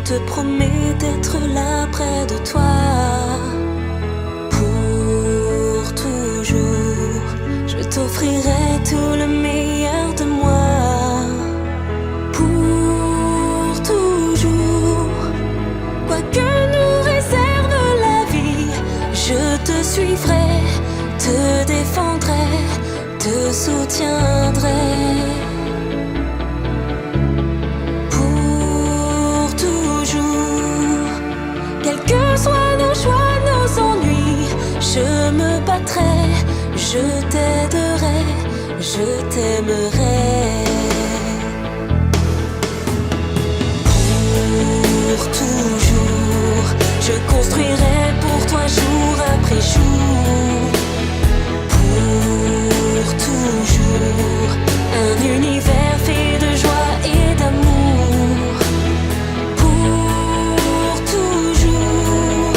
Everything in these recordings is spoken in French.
te promets d'être là près de toi. Pour toujours, je t'offrirai tout le meilleur de moi. Pour toujours, quoi que nous réserve la vie, je te suivrai, te défendrai, te soutiendrai. Pour toujours, quels que soient nos choix, nos ennuis, je me battrai, je t'aiderai, je t'aimerai. Pour toujours, je construirai pour toi jour après jour. Pour toujours, un univers fait de joie et d'amour. Pour toujours,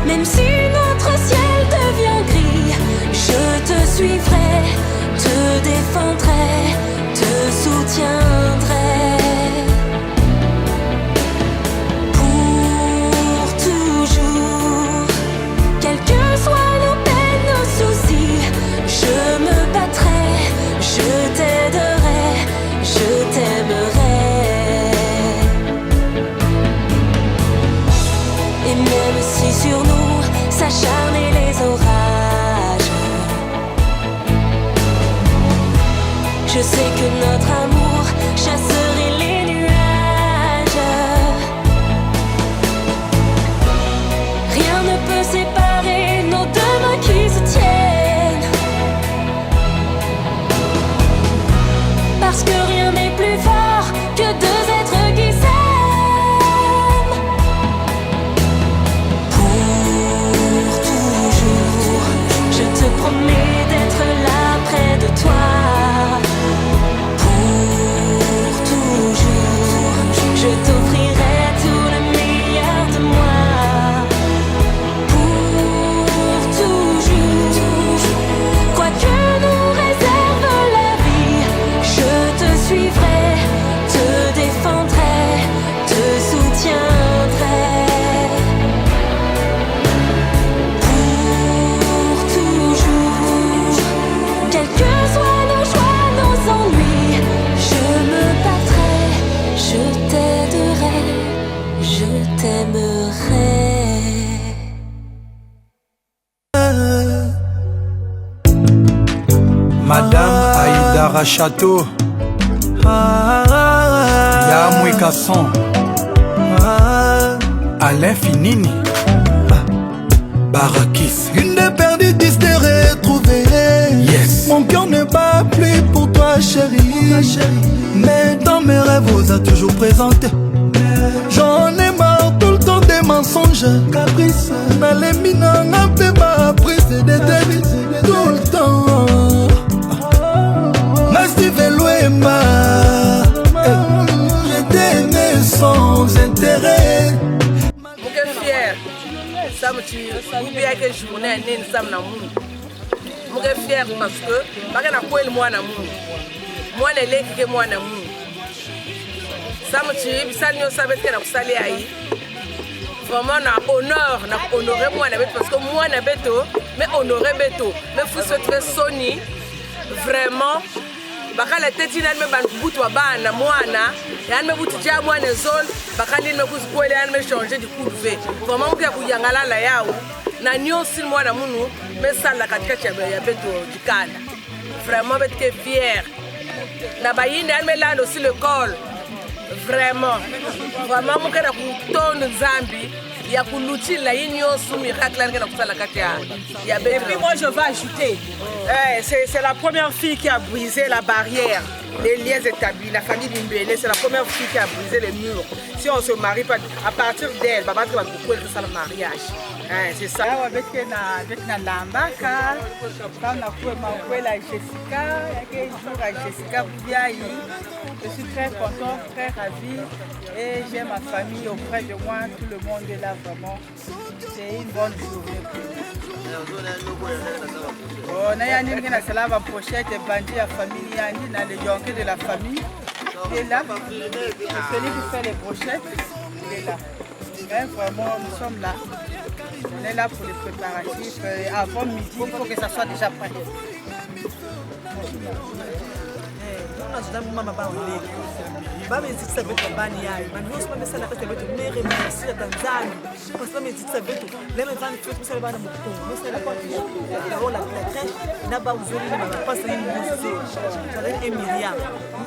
même si notre ciel devient gris, je te suivrai, te défendrai, te soutiendrai. Pour toujours, quels que soient nos peines, nos soucis, je me battrai, je t'aiderai, je t'aimerai. Et même si sur nous s'acharnaient les orages, je sais que notre amour chasserait les nuages. Rien ne peut séparer nos deux mains qui se tiennent, parce que rien n'est plus fort que deux êtres qui s'aiment. Pour toujours, je te promets d'être là près de toi. Pour toujours, je t'offrirai tout le meilleur de moi. Pour toujours, quoi que nous réserve la vie, je te suivrai, te défendrai, te soutiendrai. Pour toujours, quels que soient nos choix, nos ennuis, je me battrai, je t'aiderai, je t'aimerai. Madame Aïdara Château, Yamoué Kasson, Alain Finini, Barakis. Une des perdues, 10 de retrouver. Yes. Mon cœur ne bat plus pour toi, chérie. Mais dans mes rêves, vous a toujours présenté. J'en ai marre tout le temps des mensonges. Caprice, Nalemina n'a pas ma prise de tête tout le temps. Steve Louema, j'étais aimé sans intérêt. Muke fier, Sam tu oublie que journée né Sam na moun. Muke fier parce que baka na kweli mwana moun. Mwana leki ke mwana moun. Sam tu bisali nyo sabet ke na kusali ai. Vraiment na honneur na honorer mwana beto parce que mwana beto mais honorer beto. Mais faut se faire soni vraiment. Bakala teti na me bankubutu wa bana mwana yani me butu ja mwana zone bakali me kuzikwele yani me changer du coup de vie vraiment muke kuyangala la yao na nyosi mwana munu me sala katika ya beto dikana vraiment betke fier na bayinde yani me lando aussi le col vraiment muke na kutondo Nzambi ya kulutila inyosu miracle na kusala kati ya beto. Et puis moi je vais ajouter c'est la première fille qui a brisé la barrière, les liens établis. La famille Bimbele, c'est la première fille qui a brisé les murs. Si on se marie pas, à partir d'elle, va battre beaucoup de ça le mariage. C'est ça. Avec na lambaka, quand on a fait ma Jessica, il y a un jour à Jessica Boubiaï. Je suis très contente, très ravie et j'ai ma famille auprès de moi, tout le monde est là vraiment. C'est une bonne journée pour nous. On a une salade pochette et bandit à famille, dans le yonke de la famille. Et là, celui qui fait les brochettes. qu'il est là. Mais vraiment, nous sommes là. On est là pour les préparatifs. Avant midi, il faut que ça soit déjà prêt. bamezikisa bethu ngabani yayo manje ukuthi bamesela bethu bethu mere mesile Tanzania parce bamezikisa bethu le mezani futhi misele bana mukuthu misele la rola la crèche na ba uzuri na ba passer une musique ça est Emilia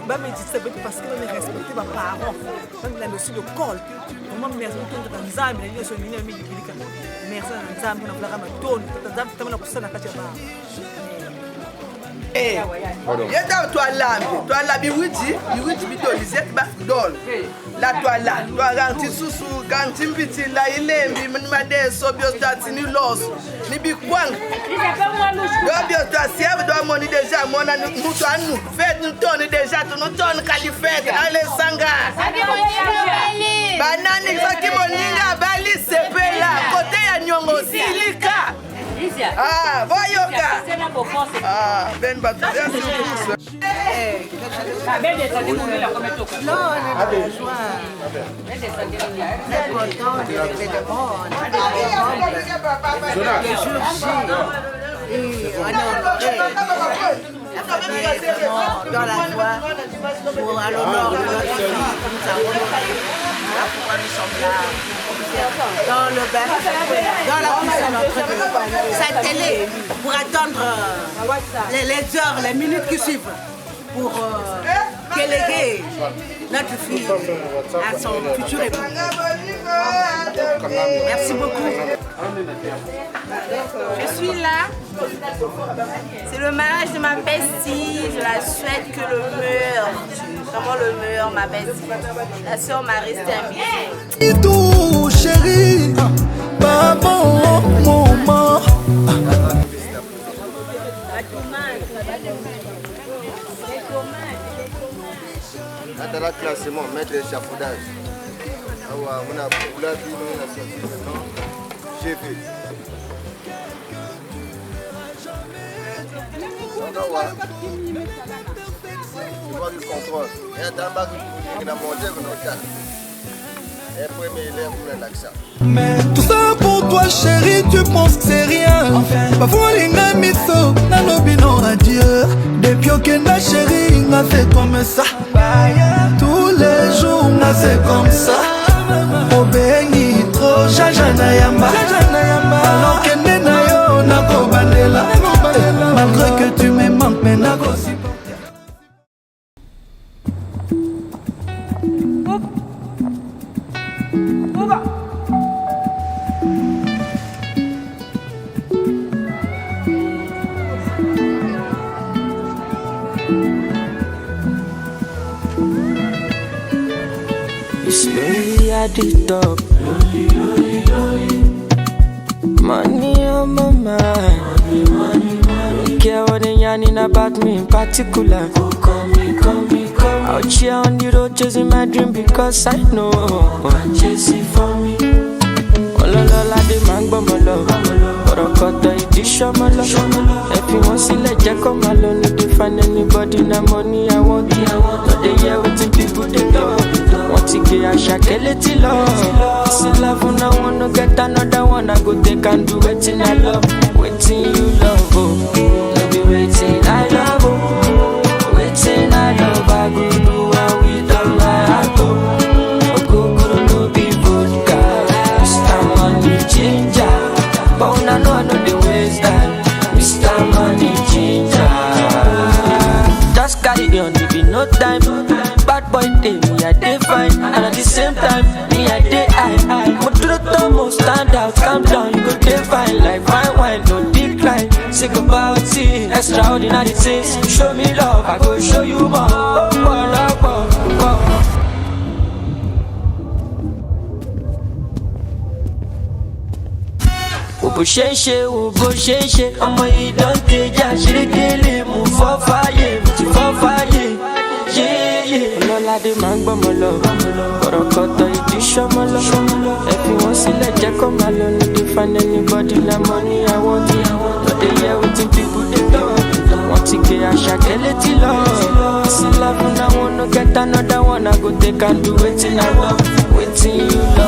bamezikisa bethu parce que on est respecté ba parents même la notion de col moi merci tout Tanzania ile so mine mimi dilika merci Tanzania na flara matoni Tanzania tamana kusana kati ya ba yenda twala biwiti bidolizet basdol la twala ganti susu ganti mbiti la ilembi madeso biostatini los ni bikwang do biostasieb do moni déjà mona mutu anu fait nous tonne déjà nous tonne kalifet ale sanga banani zaki moninga bali sepela côté ya nyongo silika. Ah, voyoka. Ah, ben batu. Non, on est de joie. Très content de lever de monde. Le jour J, on est honoré. La famille est vraiment dans la joie pour à l'honneur de notre fille que nous avons honorée. Voilà pourquoi nous sommes là. Dans le bain, dans la piscine, sa télé pour attendre les heures, les minutes qui suivent pour déléguer notre fille à son futur époux. Merci beaucoup. Je suis là. C'est le mariage de ma bestie. Je la souhaite que le meilleur. Vraiment le meilleur, ma bestie. La sœur Marie Stermine. Tout chéri, maman, maman. Dans le classement, mettre l'échafaudage. On a beaucoup la vie, on a sorti maintenant. J'ai vu. Tu vois du contrôle. Et un tabac qui a monté qu'on a. Et premier élève pour l'accent. Mais tout ça pour toi chérie, tu penses que c'est rien. Pas volinga miso, na lobino adieu. Depuis que na chérie, n'a fait comme ça. Tous les jours, n'a fait comme ça. Oh béni, trop jajana yamba. Alors que nena yo, na kobanela. Malgré que tu me manques, mais na kosi. Slowly at the top, money on my mind. Don't care what they yarning about me in particular. Out here on the road chasing my dream because I know I'm chasing for me. Ololola de mango molo, orokoto idisho molo. If you want to let you come alone, you can find anybody na money I want. No they hear what people they love. Want to get a shakeleti love. It's a love when I wanna get another one. I go take and do waiting I love, waiting you love. Oh, no be waiting I love. Oh, waiting I love. I go do what we done my heart. Oh, go no be vodka. Mr. Money Ginger, but when I know the ways that Mr. Money Ginger. Just carry on, there be no time. Bad boy day, me I day fine, and at the same time, me I day high. But to the top, stand out, calm down, you go day fine. Like fine wine, no decline. Sick about it, extraordinary things. Show me love, I go show you more. Oh, bó ṣe ń ṣe wo bó ṣe ń ṣe ọmọ ìdántejà ṣerékélé mú fọ́ fàyè mú ti fọ́ fàyè yéyé. Ọlọ́ládé máa ń gbọ́mọ lọ kọ̀rọ̀kọ̀tọ̀ ìdí ṣọ́mọ lọ ẹ fi wọ́n sílẹ̀ jẹ́ kó máa lọ ní dey find anybody na money I want. No dey hear wetin people dey talk. Wọ́n ti gé àṣàkẹ́ létí lọ. Sí love na one no get another one I go take and do wetin I want. Wetin you love.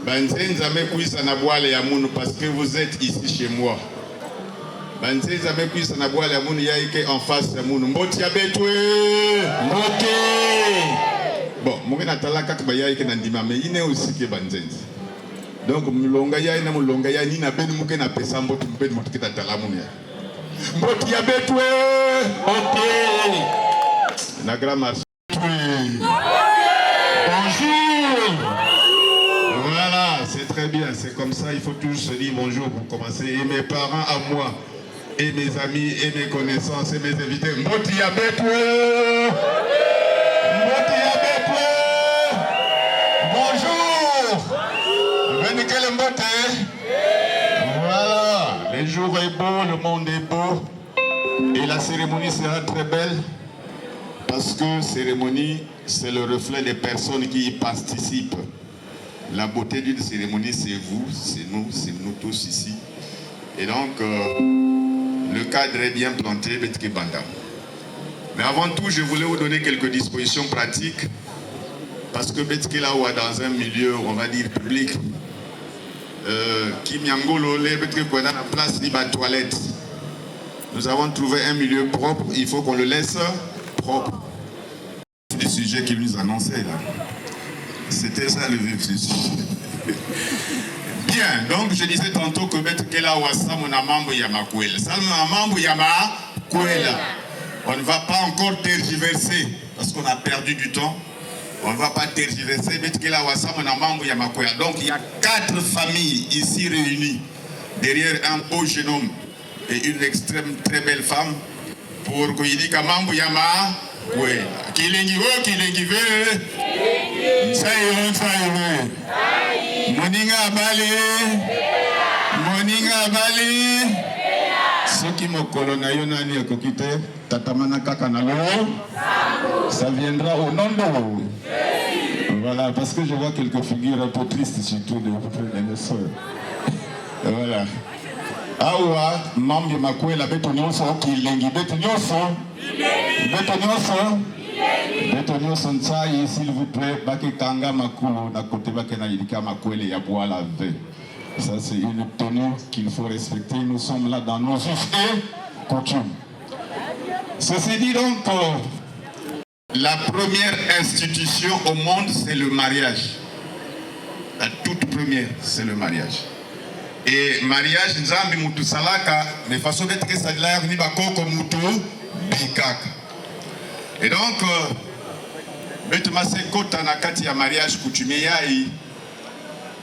Banzenza mekuisa na boile ya munu parce que vous êtes ici chez moi. Banzenza mekuisa na boile ya munu yaike en face ya munu. Mboti ya betwe. Mboti. Bon, mungi na talaka kwa yaike na ndima me ine aussi ke banzenza. Donc mulonga ya ina mulonga ya ni na beni muke na pesa mboti mbeni muke na talamu ya. Mboti ya betwe. Mboti. Na grand marché. Bonjour. Voilà, c'est très bien, c'est comme ça, il faut toujours se dire bonjour pour commencer. Et mes parents à moi, et mes amis, et mes connaissances, et mes invités. Mboti ya betwe. Mboti ya betwe. Bonjour. Venez quel mbote. Voilà, le jour est beau, le monde est beau. Et la cérémonie sera très belle. Parce que cérémonie, c'est le reflet des personnes qui y participent. La beauté d'une cérémonie, c'est vous, c'est nous tous ici. Et donc, le cadre est bien planté, Betke Banda. Mais avant tout, je voulais vous donner quelques dispositions pratiques. Parce que Betke Lawa, dans un milieu, on va dire, public, qui Miangolo, Betke Kwada, la place libre à toilette. Nous avons trouvé un milieu propre, il faut qu'on le laisse propre. C'est le sujet qu'il nous annonçait là. C'était ça le vif du sujet. Bien, donc je disais tantôt que Betkela Wassa Monamambo Yamakwela. Ça Monamambo Yamakwela. On ne va pas encore tergiverser parce qu'on a perdu du temps. On ne va pas tergiverser. Betkela Wassa Monamambo Yamakwela. Donc il y a 4 familles ici réunies derrière un beau jeune homme et une extrême très belle femme pour qu'il dise Kamambo Yamakwela. Kilengi wo, kilengi ve. Saïro. Moninga Bali. Moninga Bali. Ceux qui me colonnent, nani ekokite, tatamana kaka na lo. Ça viendra au nom de vous. Voilà, parce que je vois quelques figures un peu tristes, surtout de mes soeurs. Voilà. Awa, mambi makwela beto nyonso kilengi beto nyonso. Beto nyonso. Beto nyonso ntsai, s'il vous plaît, bake kanga makulu na kote bake na yidika makwele ya bois la ve. Ça c'est une tenue qu'il faut respecter. Nous sommes là dans nos us et coutumes. Ceci dit donc, la première institution au monde, c'est le mariage. La toute première, c'est le mariage. Et mariage, nzambi mutu salaka, mais façon d'être que ça de l'air ni bakoko mutu bikaka. Et donc, betement c'est kota na kati ya mariage coutumier yaï.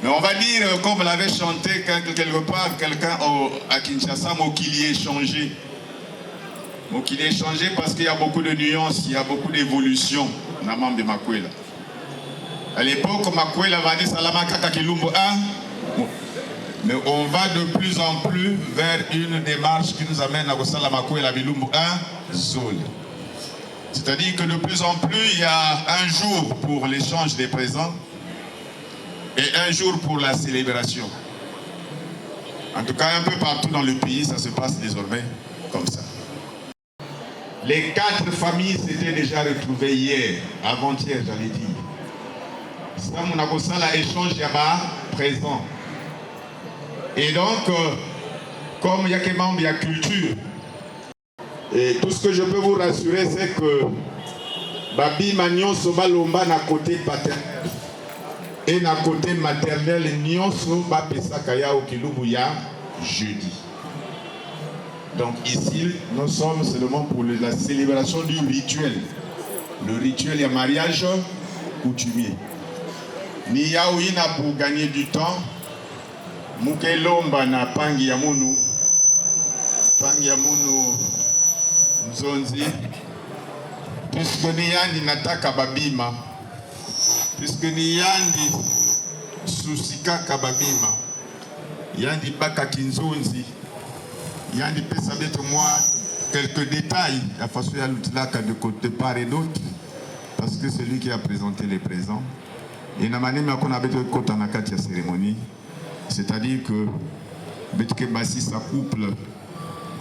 Mais on va dire, comme l'avait chanté quelque part quelqu'un à Kinshasa, Mokili est changé. Mokili est changé parce qu'il y a beaucoup de nuances, il y a beaucoup d'évolution dans le membre de Makwela. À l'époque, Makwela va dire Salama Kaka Kilumbo 1. Mais on va de plus en plus vers une démarche qui nous amène à Salama Makwela Bilumbo 1 Zol. C'est-à-dire que de plus en plus, il y a un jour pour l'échange des présents et un jour pour la célébration. En tout cas, un peu partout dans le pays, ça se passe désormais comme ça. Les 4 familles s'étaient déjà retrouvées hier, avant-hier, j'allais dire. Ça, on a commencé à l'échange, il y a présent. Et donc, comme il y a que membres, il y a culture. Et tout ce que je peux vous rassurer, c'est que Babi Magnon Soba Lomba na côté paternel. Et na côté maternel, Nyonso Bapesa Kaya Okilubuya jeudi. Donc ici, nous sommes seulement pour la célébration du rituel. Le rituel, il y a mariage coutumier. Ni yaouina pour gagner du temps. Mukelomba na pangi ya munu. Pangi ya munu Nzonzi. Puisque ni yandi nataka babima. Puisque ni yandi susika kababima, yandi baka kinzonzi, yandi pesa beto moi quelques détails la façon ya lutilaka de côté part et d'autre, parce que c'est lui qui a présenté les présents. Et na manema kona beto kota na kati ya cérémonie, c'est-à-dire que betke basi sa couple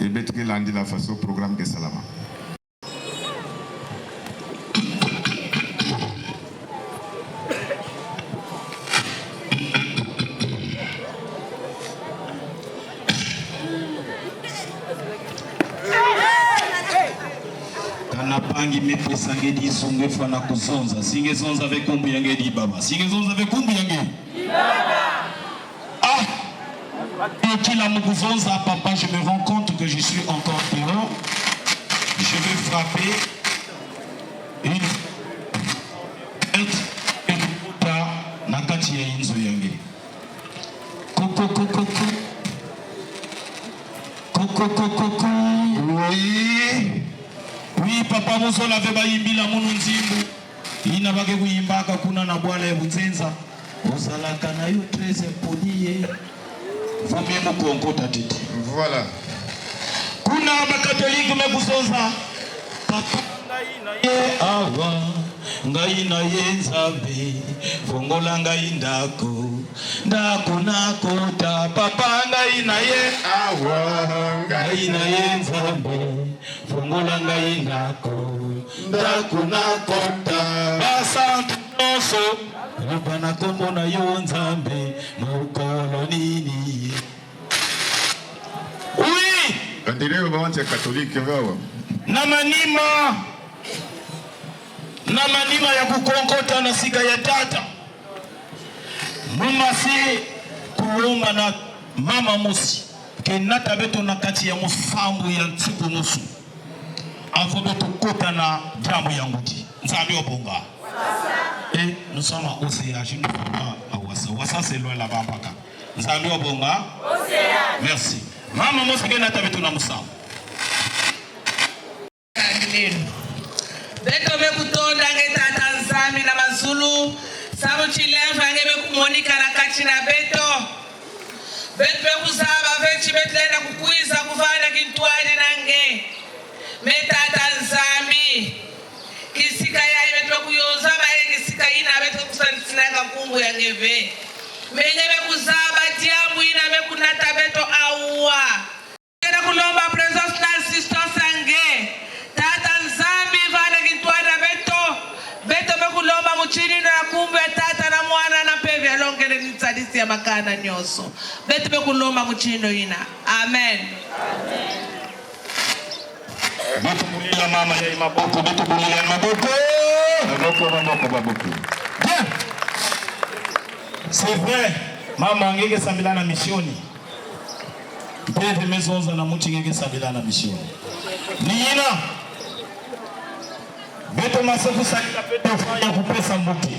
et betke landi la façon programme que salama. bangi mepesa ngedi songe fana kuzonza singe zonza avec kumbu yange di baba singe zonza avec kumbu yange di baba. Ah, et qu'il a mukuzonza papa, je me rends compte que je suis encore dehors. Je vais frapper une nakati ya inzo yange. Coco coco coco. Coco coco coco. Oui. Oui, papa Mozola avait bayimbi la munu nzimbu. Ina bage kuyimbaka kuna na bwala ya Bunzenza. Ozalaka na yo très impoli. Famille mukonkota tete. Voilà. Kuna bakatolike mekuzonza. Papa ngai na ye awa. Ngai na ye nzambe. Fongola ngai ndako. Ndako nakota. Papa ngai na ye awa. Ngai na ye nzambe. Fongola ngai ndako. Ndako nakota. Basantu noso. Rubana kombo na yo nzambe. Mokolo nini. Oui. Kandireo bawanti ya katolike vawa. Na manima ya kukonkota na sika ya tata. Mumasi kulomba na mama musi. Kenata beto na kati ya musambu ya ntsiku musu. Afo beto kota na jambo ya nguti. Nzambi obonga. Et nous sommes à Océage, nous sommes à Ouassa. Ouassa c'est loin là-bas. Nzambi obonga. Océage. Merci. Mama musi kenata beto na musambu. Beto bekutonda ngetata nzambi na mazulu sabu chilemva ngebe kumonika na kati na beto bekuzaba vechi betlenda kukuiza kuvana kintwali nange metata nzambi kisika ya beto kuyoza baye kisika ina beto kusanitsinanga kungu ya ngeve mengebe kuzaba tiambu ina bekunata beto awa kena kulomba presence na assistance ange tata nzambi vana kitwana beto bekulomba muchini na kumbe tata na mwana na pevi alongele nitsadisi ya makana nyoso beto bekulomba muchino ina amen beto bulila mama ya maboko beto bulila maboko bien c'est vrai mama ngeke sambila na misioni mpeve mezonza na muchi ngeke sambila na misioni nina beto masofu salika beto fanya kupesa mbuki.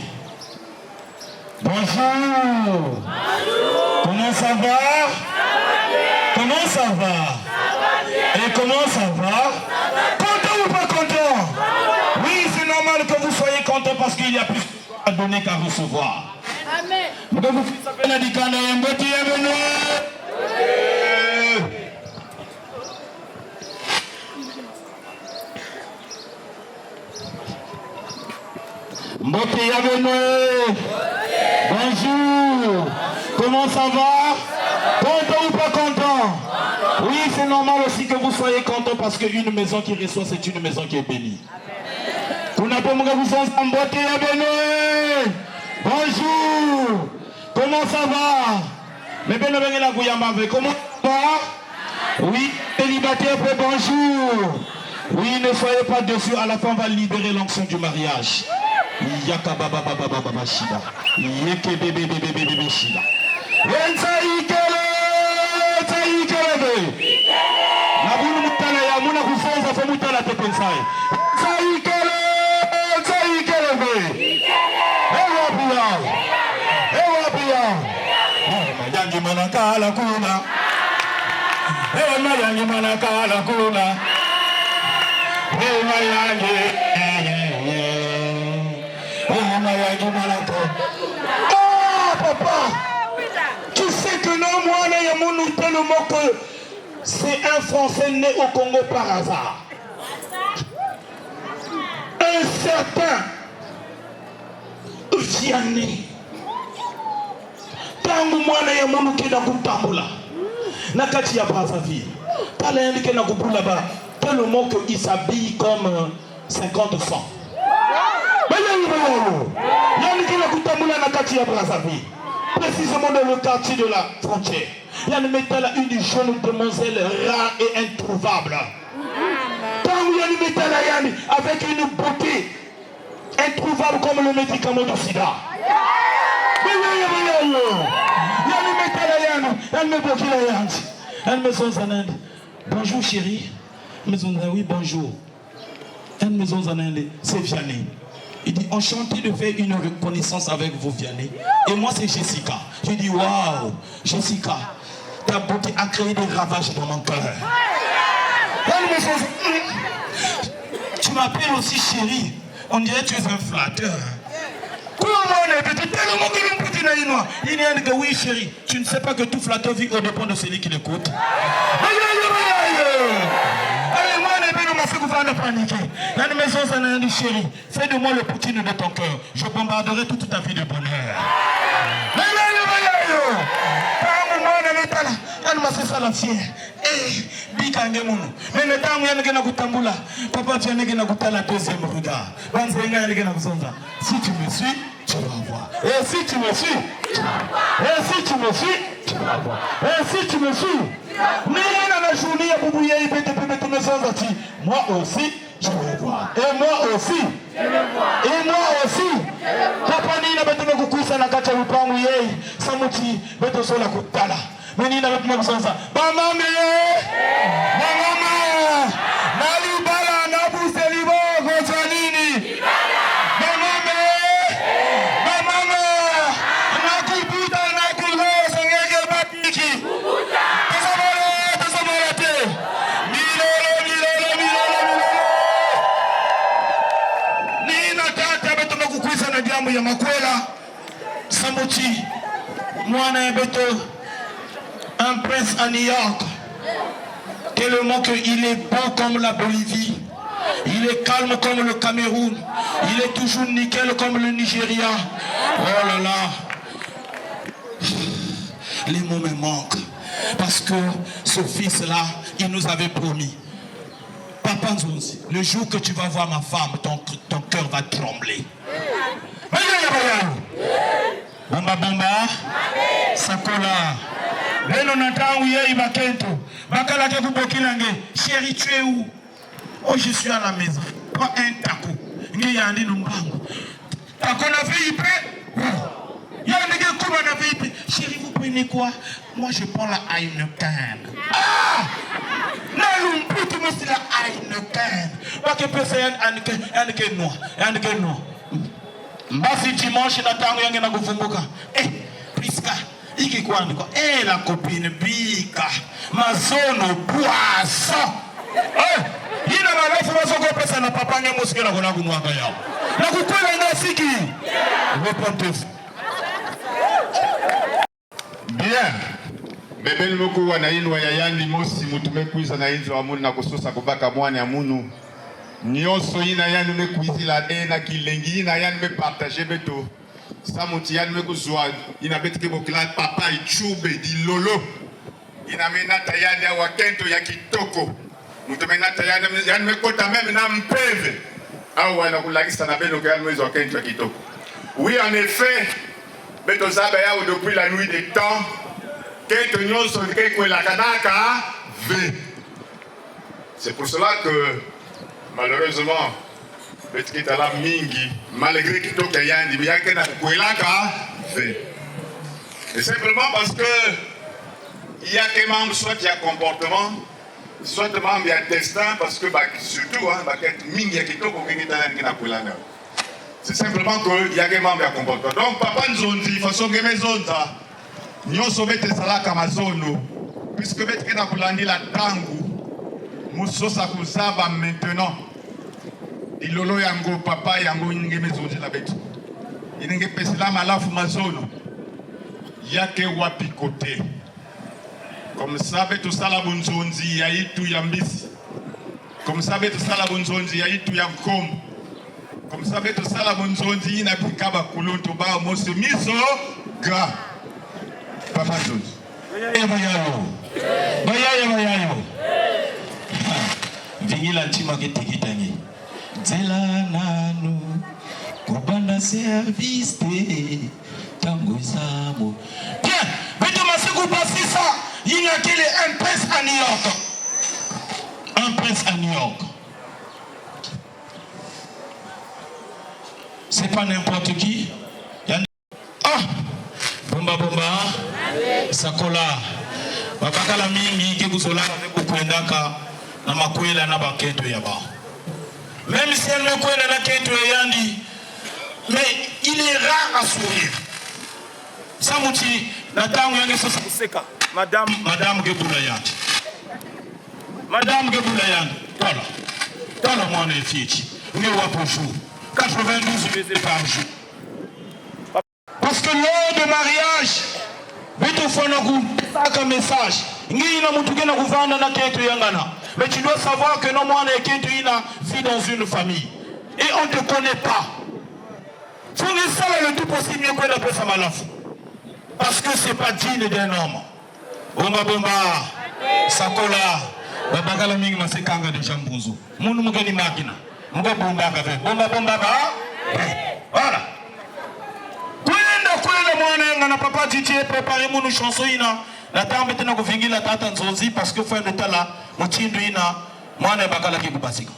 Bonjour. Comment ça va? Comment ça va? Et comment ça va? Content ou pas content? Oui, c'est normal que vous soyez content parce qu'il y a plus à donner qu'à recevoir. Amen. Vous devez vous faire la dicana et mboti bienvenue. Mbote bienvenue. Bonjour. Comment ça va? Content ou pas content? Oui, c'est normal aussi que vous soyez content parce qu'une maison qui reçoit, c'est une maison qui est bénie. Bonjour. Comment ça va? Comment ça va? Oui, célibataire, bonjour. Oui, ne soyez pas dessus, à la fin on va libérer l'onction du mariage. Yaka baba baba baba shida. Yeke bebe bebe bebe shida. Wenza ikele, ikele. Na bulu mutala ya muna kufonza fa mutala te pensai. Ikele. Ewa pia. Mayangi manakala kuna. Mayangi manakala kuna. Oh papa, tu sais que non, moi, tellement que c'est un Français né au Congo par hasard. Un certain Vianney. Tangu mwana ya munu kena kutambula. Nakati ya Brazzaville. Pala yandi kena kupula ba. Tellement qu'il s'habille comme 50 francs. Précisément dans le quartier de la frontière. Il y a une jeune demoiselle rare et introuvable. Quand il y a une métal, il y a avec une beauté introuvable comme le médicament du sida. Bonjour chérie. Oui, bonjour. C'est Vianney. Il dit enchanté de faire une reconnaissance avec vous, Vianney. Et moi, c'est Jessica. Je dis waouh, Jessica, ta beauté a créé des ravages dans mon cœur. Tu m'appelles aussi chérie. On dirait que tu es un flatteur. Il dit oui, chérie. Tu ne sais pas que tout flatteur vit au dépend de celui qui l'écoute. Chérie, fais de moi le poutine de ton cœur. Je bombarderai toute ta vie de bonheur. C'est ça la fière. Mais le temps où il y a papa, tu as la deuxième regard. Si tu me suis, tu vas voir. Et si tu me suis, tu vas voir. Et si tu me suis, tu vas voir. Et si tu me suis, moi aussi, je vais voir. Et moi aussi, je vais voir. Et moi aussi, papa nina betume kukuisa na kacha lupangu yei samuti beto sola kutala. Menina betume kusonsa. Bamame, bamama, nalibala nabuselibo gojanini. Bamame, bamama, nakubuta nakulo sengege batiki. Tesamorate. Milolo. Nina tata betume kukuisa na jambo ya makwela. Samuti, mwana beto. Un prince à New York, tellement qu'il est beau comme la Bolivie, il est calme comme le Cameroun, il est toujours nickel comme le Nigeria. Oh là là, les mots me manquent, parce que ce fils-là, il nous avait promis. Papa Nzonzi, le jour que tu vas voir ma femme, ton cœur va trembler. Bamba bamba, Sakola. Chérie, tu es où? Oh, je suis à la maison. Prends un taco. Chérie, vous prenez quoi? Moi, je prends la Heineken. Ah! Non, tu me dis la Heineken. Parce que peut faire Heineken noir. Heineken noir. Mbasi dimanche, natango yange na kuvumbuka. Priska. Eh, la copine Bika, Mazono, Poisson. Il a la information qu'on peut faire na papa n'a mosquée la gona gounou akaya. La kukwela na siki. Répondez. Bien. Bebel moko wana ino ya yandi mosi mutume kuiza na inzo amuni na kusosa kubaka mwani amunu. Nyonso ina yandi me kuizila na kilengi ina yandi me partager beto. Samuti yann me kuzwa ina betike bokila papa ichube di lolo ina menata yann ya wakento ya kitoko mutu menata yann me kota même na mpeve au wana kulakisa na beno yann me wakento ya kitoko. Oui, en effet, beto zaba ya depuis la nuit des temps kento nyonso ke kwela kanaka ve. C'est pour cela que malheureusement la mingi, malgré que tout le monde dit que c'est simplement parce que il y a des membres, soit il y a comportement, soit des membres il y a destin, parce que surtout, c'est simplement qu'il y a des membres il y a comportement. Donc, papa nous ont dit, façon que mes zones, nous sommes des salaks à Amazono, puisque nous avons la tangu, nous sommes maintenant. Ilolo yango papa yango inge mezoji la betu. Inge pesila malafu mazono. Yake wapi kote. Comme ça betu sala bunzonzi ya itu ya mbisi. Comme ça betu sala bunzonzi ya itu ya mkomo. Comme ça betu sala bunzonzi ina pikaba kulonto ba mose miso ga. Papa zonzi. Bayayo. Vingila ntima ketekitangi. Zela nanu kubanda service tango zamo. Bien, beto masiku basisa yina kile un prince à New York. Un prince à New York. c'est pas n'importe qui. Ah, bomba sakola. Bakakala mingi ke kusola avec kuendaka na makwela na baketo ya ba. Même si elle me kwela na keto yandi, mais il est rare à sourire. Samuti na tangu yange sasa kuseka. Madame Gebula yandi. Madame Gebula yandi. Tala mwana etichi. Ni wapo jour. 92 baisers par jour. Parce que lors de mariage, un message. Mais tu dois savoir que non, moi, vit dans une famille. Et on ne te connaît pas. Faut que ça le tout possible mieux qu'on appelle ça malaf. Parce que c'est pas digne d'un homme. Bomba, sakola, babagala mingi masekanga de jambunzu. Munu mugani makina. Muga bomba kafe. Bomba, voilà. Kwenda na papa Titi préparé mon chanson ina la tambe tena kuvingila tata nzonzi parce que foi ndala muchindu ina mwana bakala kikubasika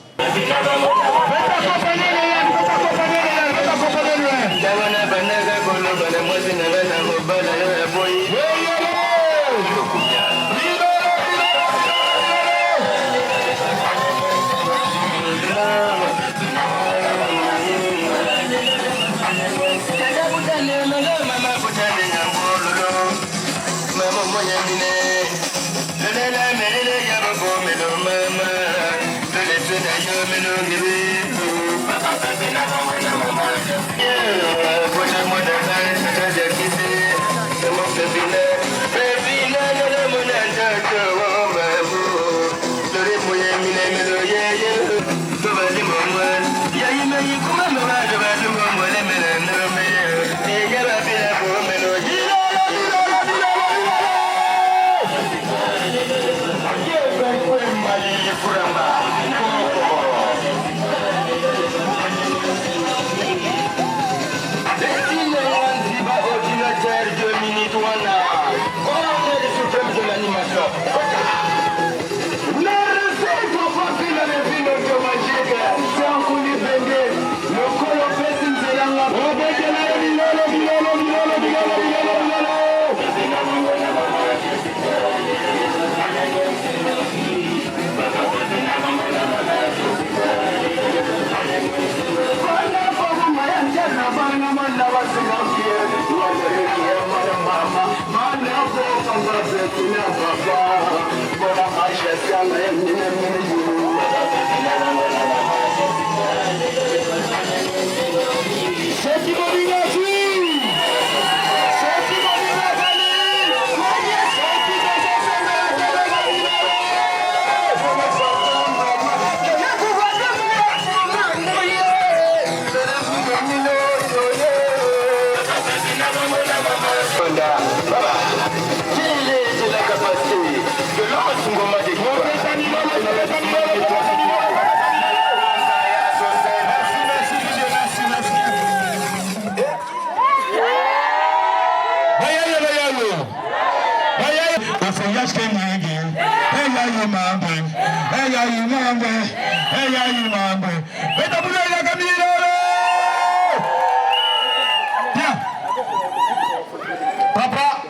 Papa,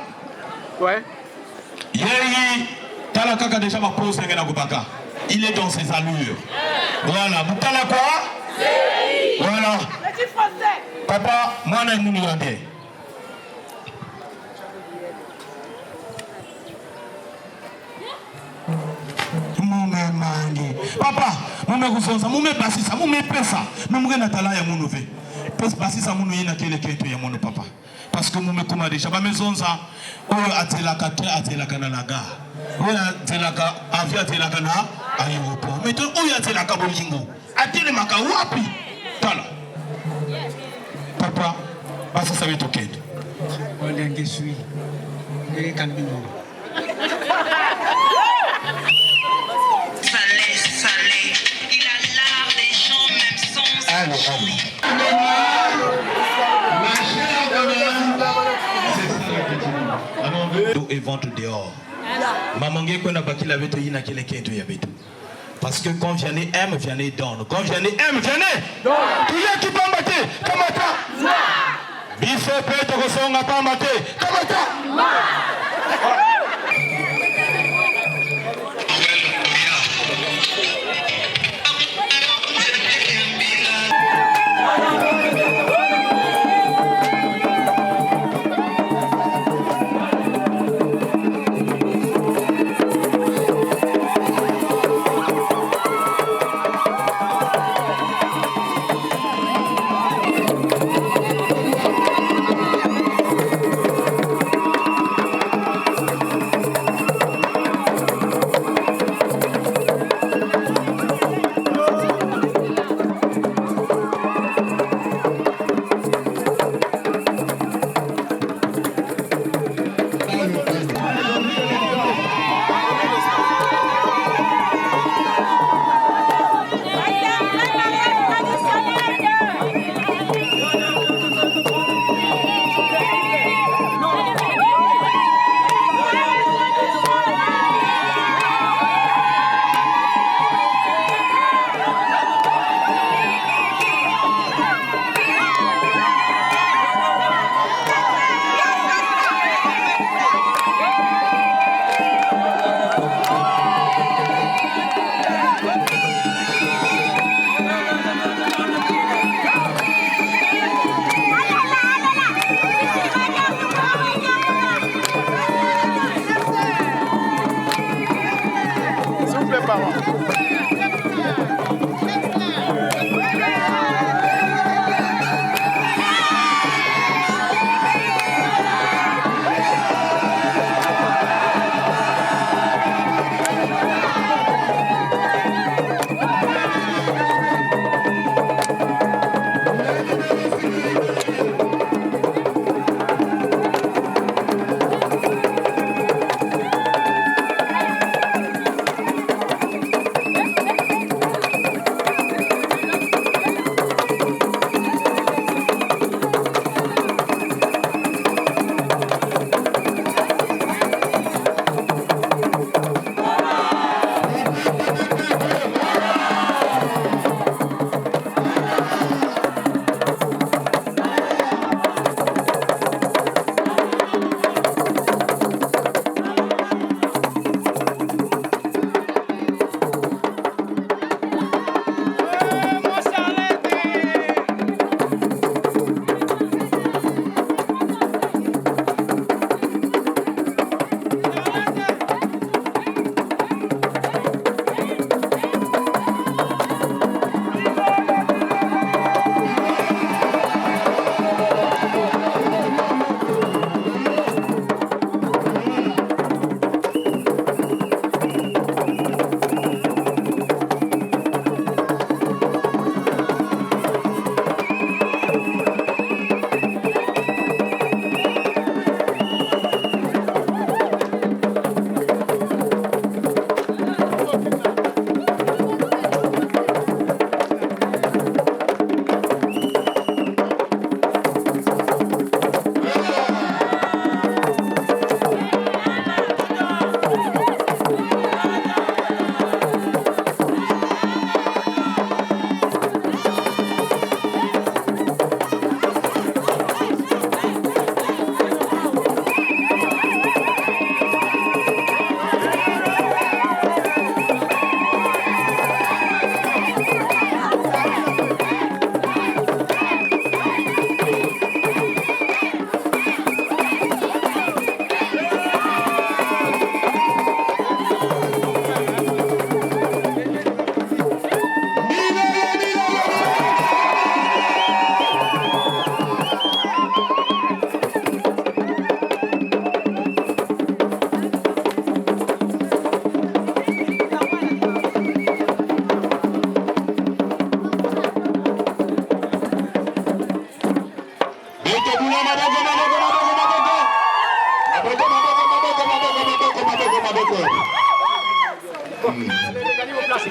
ouais. Yéyi, Tala Kaka déjà ma pose na Kubaka. Il est dans ses allures. Voilà, vous Tala quoi? Voilà. Papa, moi je suis Mounilandais. Papa, moume kufonza, moume basisa, moume pesa, moume natala ya mounouve. Pesa basisa mounou yina kele keto ya mounou papa. Parce que moume kuma déjà, ba mezonza, oyo atelaka te atelaka na laga. Oyo atelaka avi atelaka na aéroport. Mais to oyo atelaka bolingo. Atele maka wapi? Tala. Papa, basisa weto keto. Ole ngesui. Ele kanbino. Salé, il a l'art des gens même sans et ventre dehors. Maman ngé kwenda bakila veto yina kile keto ya veto. Parce que quand Vianney aime, Vianney donne. Quand Vianney aime, Vianney donne. Tous les qui peuvent mater, Kamata. Biso Peto Kosonga pas mater, Kamata.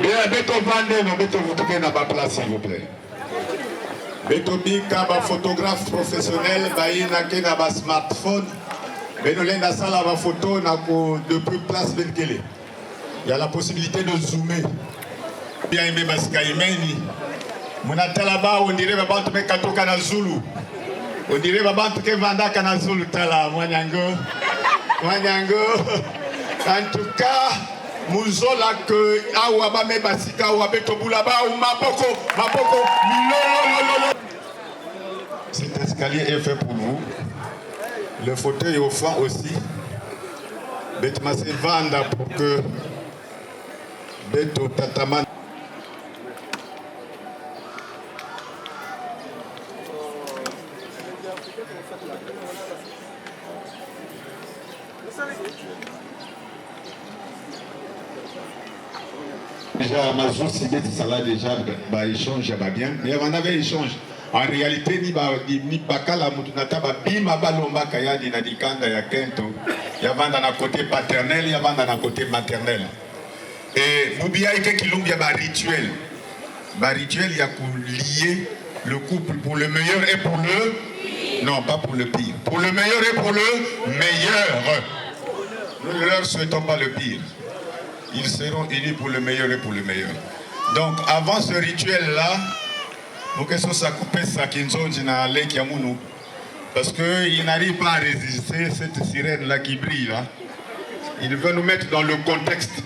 Bien, beto vande, non, beto vous toquez dans ma place, s'il vous plaît. Beto bika, ba photographe professionnel, ba inake na ba smartphone. Beno lenda sala ba photo na ko depuis place Belkele. Il y a la possibilité de zoomer. Bien aimé Basika Imeni. Munatalaba, on dirait Babantu Katoka na Zulu. On dirait Babantu Vandaka na Zulu Tala, Mwanyango. En tout cas, Muzola que Awaba me Basika, Wabeto Boulaba ou Maboko. Cet escalier est fait pour vous. Le fauteuil au fond aussi. Betmase Vanda pour que Beto Tataman. Déjà, ma journée, ça là déjà, échange, bien. Mais on avait échange. En réalité, ni bakala mutunata ba bima balomba kaya ni nadikanda ya kento. Yavanda na côté paternel, yavanda na côté maternel. Et mubia ike kilumbia ba rituel. Ba rituel ya lier le couple pour le meilleur et pour le... Non, pas pour le pire. Pour le meilleur et pour le meilleur. Nous ne leur souhaitons pas le pire. Ils seront unis pour le meilleur et pour le meilleur. Donc, avant ce rituel-là, pour que ça coupe ça parce qu'il n'arrive pas à résister cette sirène-là qui brille là. Il veut nous mettre dans le contexte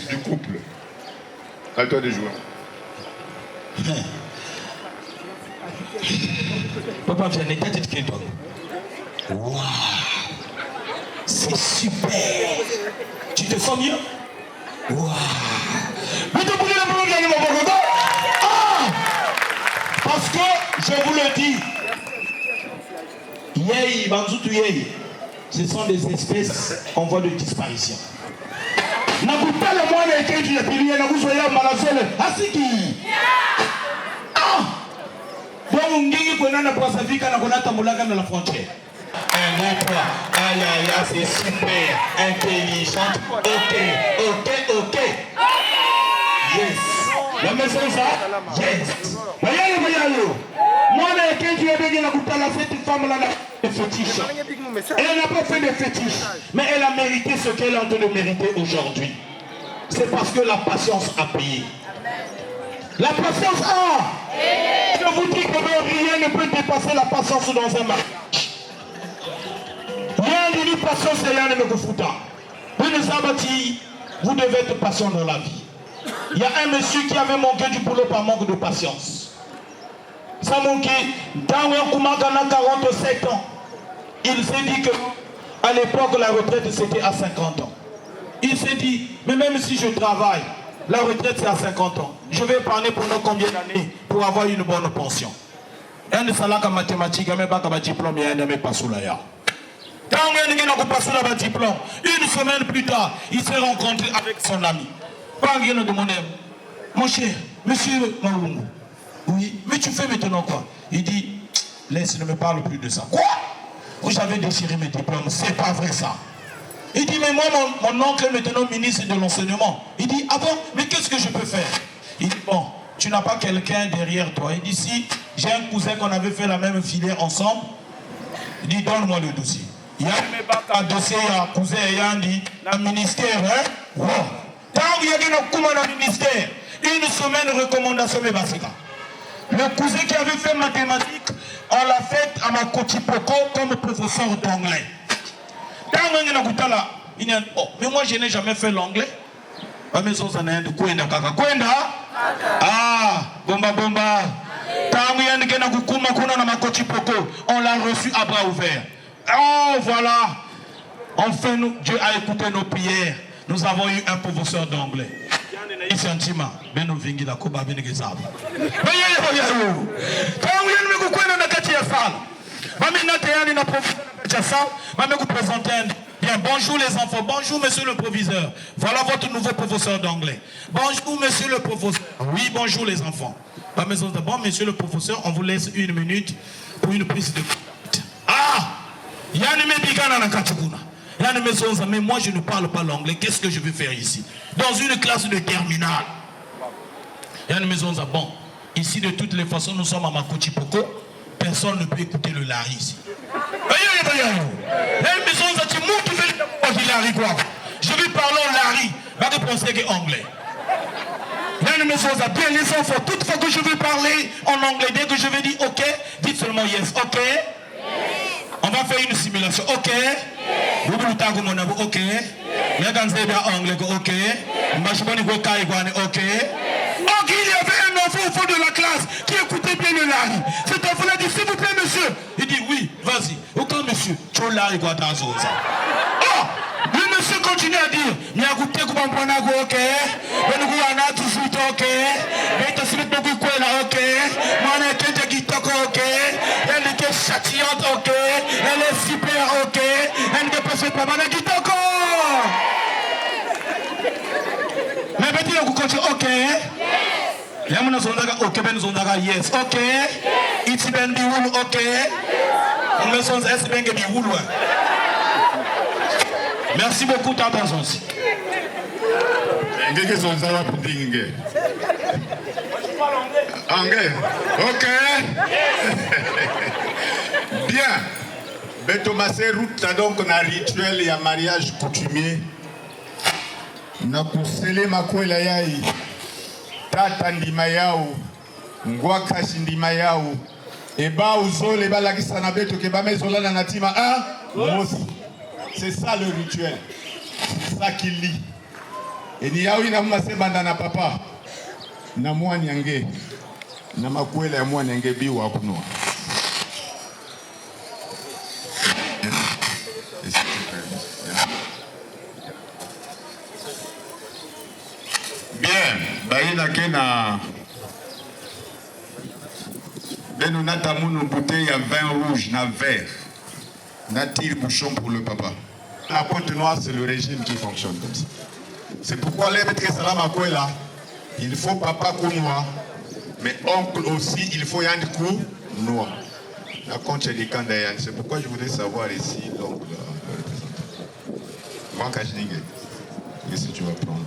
du couple. À toi de jouer. Papa, viens, n'es-tu tête qui est toi? Waouh! C'est super! Tu te sens mieux? Waouh! Mais tu peux le problème de mon boulot? Ah! Parce que, je vous le dis, Yei, Banzutu Yei, ce sont des espèces en voie de disparition. Nakuta le moine et que tu es pilier, Nakuta le malasole, Asiki! Ah! Donc, on dit qu'on a la Brazzaville, qu'on a Tamulaga dans la frontière. Un, deux, trois. Aïe, aïe, aïe, c'est super. Intelligente. Ok. Yes. La maison, ça? Yes. Voyez. Moi, quand tu es venu à cette femme-là, de fétiche. Elle n'a pas fait de fétiche, mais elle a mérité ce qu'elle est en train de mériter aujourd'hui. C'est parce que la patience a payé. La patience a. Je vous dis que rien ne peut dépasser la patience dans un mariage. Rien de patience et rien ne me fouta. Vous nous abattis, vous devez être patient dans la vie. Il y a un monsieur qui avait manqué du boulot par manque de patience. Ça manquait. Dans un Koumakana 47 ans, il s'est dit que à l'époque la retraite c'était à 50 ans. Il s'est dit, mais même si je travaille, la retraite c'est à 50 ans. Je vais parler pendant combien d'années pour avoir une bonne pension. Un salaka mathématique, mais pas comme diplôme, il y a un pas sous la ya. Une semaine plus tard, il s'est rencontré avec son ami. Mon cher, monsieur Maoulou, oui, mais tu fais maintenant quoi? Il dit, laisse, ne me parle plus de ça. Quoi? Vous avez déchiré mes diplômes, c'est pas vrai ça. Il dit, mais moi, mon oncle est maintenant ministre de l'enseignement. Il dit, ah bon, mais qu'est-ce que je peux faire? Il dit, bon, tu n'as pas quelqu'un derrière toi. Il dit, si, j'ai un cousin qu'on avait fait la même filière ensemble. Il dit, donne-moi le dossier. Il y a un dossier, il y a un cousin, il y a un ministère, hein? Wow. Tant qu'il y a un ministère, une semaine de recommandation, mais basika. Le cousin qui avait fait mathématiques, on l'a fait à ma Kotipoko comme professeur d'anglais. Il dit, oh, mais moi je n'ai jamais fait l'anglais. Ma maison s'en est de Kwenda Kaka. Kwenda? Ah, bomba. On l'a reçu à bras ouverts. Oh, voilà. Enfin, Dieu a écouté nos prières. Nous avons eu un professeur d'anglais. Bien, bonjour les enfants, bonjour monsieur le proviseur. Voilà votre nouveau professeur d'anglais. Bonjour monsieur le professeur. Oui, bonjour les enfants. Bon, monsieur le professeur, on vous laisse 1 minute pour une prise de contact. Ah! Mais moi je ne parle pas l'anglais, qu'est-ce que je vais faire ici? Dans une classe de terminale. Bon, ici de toutes les façons, nous sommes à Makuchi Poko. Personne ne peut écouter le lari ici. Je vais parler en lari. Je vais penser que anglais. Bien les enfants, toutefois que je veux parler en anglais, dès que je vais dire ok, dites seulement yes, ok? On va faire une simulation, ok? Vous voulez taguer mon abou, ok? Les gars, c'est bien anglais, ok? Ok? Ok, il y avait un enfant au fond de la classe qui écoutait bien le lari. Cet enfant-là dit, s'il vous plaît, monsieur. Il dit, oui, vas-y. Aucun monsieur. Tu as lari, quoi, t'as ça. Oh! Le monsieur continue à dire, il y a goûté comme un point d'agou, ok? Le goût en a tout suite, ok? Mais il te suit beaucoup quoi là, ok? Moi, on a été de guitare, ok? Elle était châtillante, ok? Elle est super, ok? Elle ne passe pas mal de guitare, mais petit, on continue, ok? Il y a mon zondaga, ok, ben zondaga, yes, ok? It's ben biwulu, ok? On me sonne, est-ce ben biwulu? Merci beaucoup, Tata Zonzi. Qu'est-ce que ça va pour dire? Anglais. Ok. Bien. Betomassé route donc on a rituel et un mariage coutumier. Na kusele makwela yai. Tata ndima yao. Ngwakashi ndima yao. Eba uzole balakisa na beto ke bamezola na natima mosi. C'est ça le rituel. C'est ça qui lit. Et ni yawi na mma sebanda na papa. Na mwani yange. Na makwela ya mwani yange biwa kunwa. Bien, baïna kena. Ben on a une bouteille à vin rouge, na vert. Na tire bouchon pour le papa. La pointe noire, c'est le régime qui fonctionne comme ça. C'est pourquoi les maîtres salam à quoi là, il faut papa noir, mais oncle aussi, il faut yann coup noir. La compte des candayan. C'est pourquoi je voudrais savoir ici l'oncle, le représentant. Moi, Kajningue, qu'est-ce que tu vas prendre?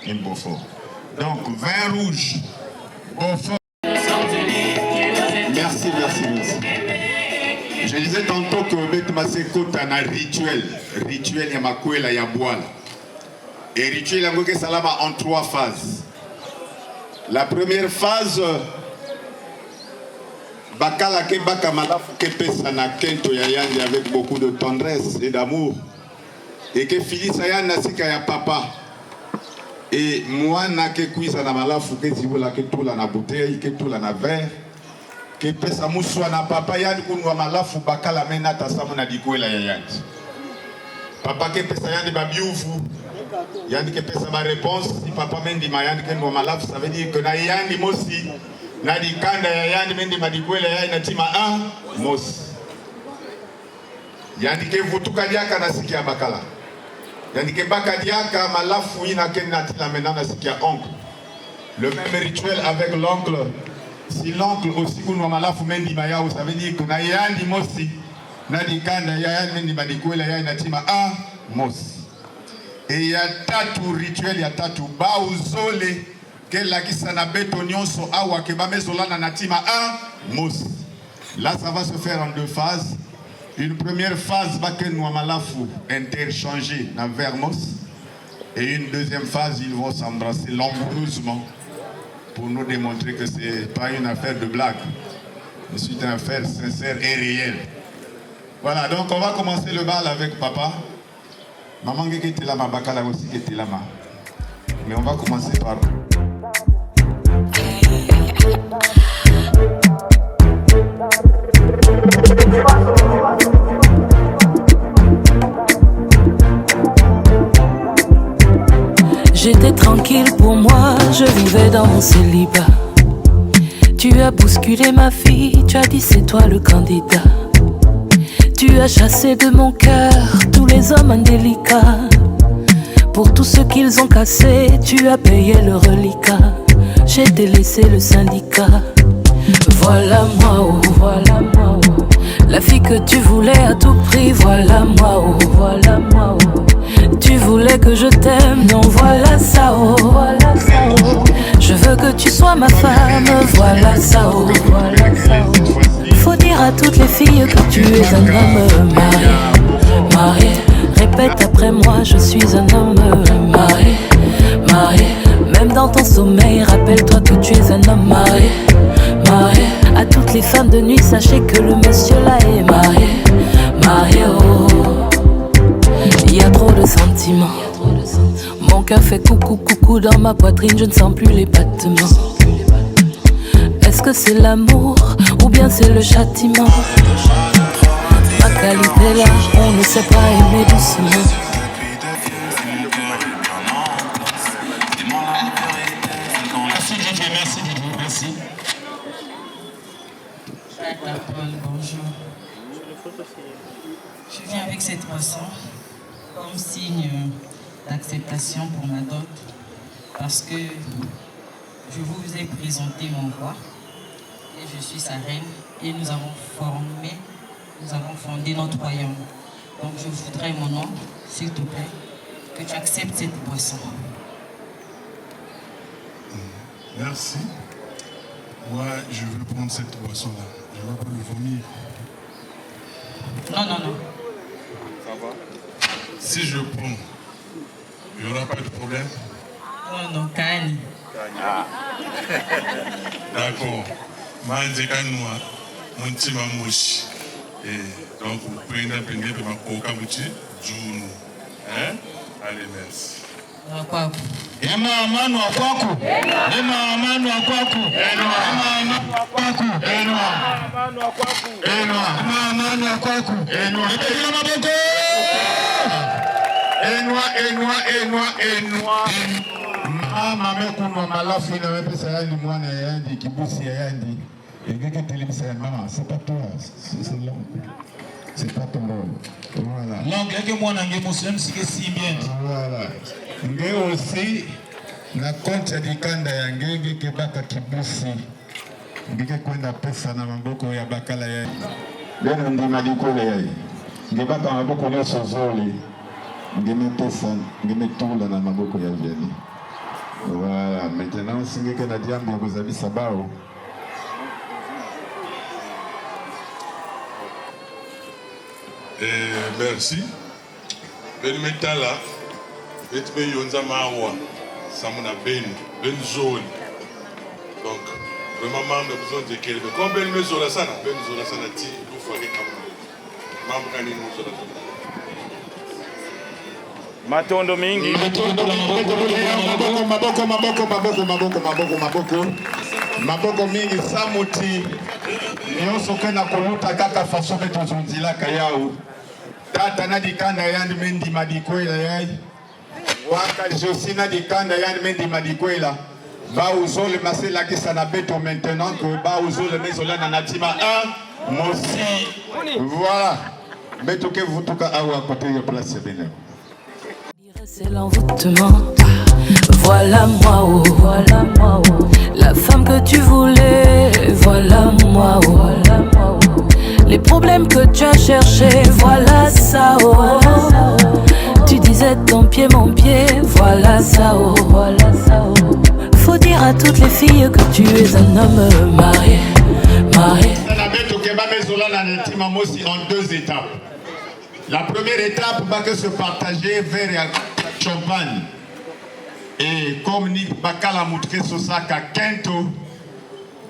Un beau fort. Donc, vin rouge, beau fort. Merci. Je disais tantôt que Beth Maseko a un rituel. Rituel Yamakwela Yaboal. Et rituel Yangoke Salama en 3 phases. La première phase, Bakala Kebaka Malafu Kepesa na Kento Yayandi avec beaucoup de tendresse et d'amour. Et que Phyllis Ayan Nasika ya papa. Et moi, na ke kuisa na malafu ke zibola ke tula na bouteille, ke tula na verre. Que pesa muswa na papa yandi kunwa malafu bakala mena tasamu na dikoela ya yandi. Papa ke pesa yandi babiufu. Yandi ke pesa ma réponse. Si papa mendi ma yandi ke nwa malafu, ça veut dire que na yandi mosi. Na dikanda ya yandi mendi ma dikoela ya yandi tima mosi. Yandi ke vutuka diaka na sikia bakala. Yandi ke baka diaka malafu ina ke natila mena na sikia oncle. Le même rituel avec l'oncle. Si l'oncle aussi kunwa malafu mendi mayao, ça veut dire que na yandi mosi na dikanda ya mendi badikuela ya natima mosi. Et il y a tatu rituel, il y a tatu bauzole que la kisana beto nyonso awa ke bamezolana natima mosi. Là ça va se faire en 2 phases. Une première phase bakenwa malafu interchanger na vermos et une deuxième phase ils vont s'embrasser langoureusement. Pour nous démontrer que ce n'est pas une affaire de blague, mais c'est une affaire sincère et réelle. Voilà, donc on va commencer le bal avec papa. Maman qui était là, ma bakala aussi qui était là. Mais on va commencer par... J'étais tranquille pour moi, je vivais dans mon célibat. Tu as bousculé ma fille, tu as dit c'est toi le candidat. Tu as chassé de mon cœur tous les hommes indélicats. Pour tout ce qu'ils ont cassé, tu as payé le reliquat. J'ai délaissé le syndicat. Voilà moi, oh, voilà moi, oh. La fille que tu voulais à tout prix, voilà moi, oh, voilà moi, oh. Tu voulais que je t'aime, non voilà ça, oh, voilà ça, oh. Je veux que tu sois ma femme, voilà ça, oh, voilà ça, oh. Faut dire à toutes les filles que tu es un homme marié, marié. Répète après moi, je suis un homme marié. marié, marié. Même dans ton sommeil, rappelle-toi que tu es un homme marié, marié. À toutes les femmes de nuit, sachez que le monsieur là est marié, marié. Oh, il y a trop de sentiments. Mon cœur fait coucou coucou dans ma poitrine, je ne sens plus les battements. Est-ce que c'est l'amour ou bien c'est le châtiment? Ma qualité là, on ne sait pas aimer doucement. Merci Didier, merci Didier, merci. Bonjour. Je viens avec cette boisson comme signe d'acceptation pour ma dot, parce que je vous ai présenté mon roi et je suis sa reine et nous avons fondé notre royaume. Donc je voudrais, mon nom, s'il te plaît, que tu acceptes cette boisson. Merci. Moi, je veux prendre cette boisson-là. Je ne vais pas le vomir. Non, non, non. Ça va? Si je prends, il n'y aura pas de problème? Non, non, Kani. D'accord. Manzekanoa, mon petit mamouche. Et donc, vous prenez un peu de ma coca, Juno. Hein? Allez, merci. Ema amanu akwaku. Ema amanu akwaku. Ema amanu akwaku. Ema amanu akwaku. Ema amanu akwaku. Enwa. Epeleka maboko. Enwa. Mama mekunwa malafu na mepesa yandi mwana yandi kibusi yandi. Engeke telemisa ya mama, c'est pas toi, c'est l'homme. C'est pas ton rôle. Voilà. L'angle que moi n'ai muslim c'est si bien. Voilà. Nge aussi na konta dikanda ya ngenge kebaka kibusi. Ngeke kwenda pesa na maboko ya bakala ya. Leo ndima dikole ya. Ngebaka maboko ya sozoli. Ngeme pesa, ngeme tula na maboko ya vieni. Voilà, maintenant singeke na diambo ya kozabisa bao. Merci. Ben metala, et ben yonza mawa, samuna ben zone. Donc, vraiment, on a besoin de quelqu'un. Comme ben zola sana ti, vous ferez comme maman kani nous zola. Matondo mingi. Maboko mingi samuti. Nyonso kena koluta kaka faso beto zonzila kayao. Tata na dikanda yandi mendi madikwela yai. Waka josina dikanda yandi mendi madikwela. Ba uzole masela kisa na beto maintenant que ba uzole mezola na natima 1 mosi. Voilà. Beto ke vutuka awa côté de place bene. C'est l'envoûtement. Voilà moi, oh, voilà moi, oh. La femme que tu voulais, voilà moi, oh, voilà moi, oh. Les problèmes que tu as cherchés, voilà ça, oh. Tu disais ton pied, mon pied, voilà ça, oh, voilà ça, oh. Faut dire à toutes les filles que tu es un homme marié, marié. En 2 étapes. La première étape, va que se partager vers champagne. Et comme ni bakala mutke sosaka kento,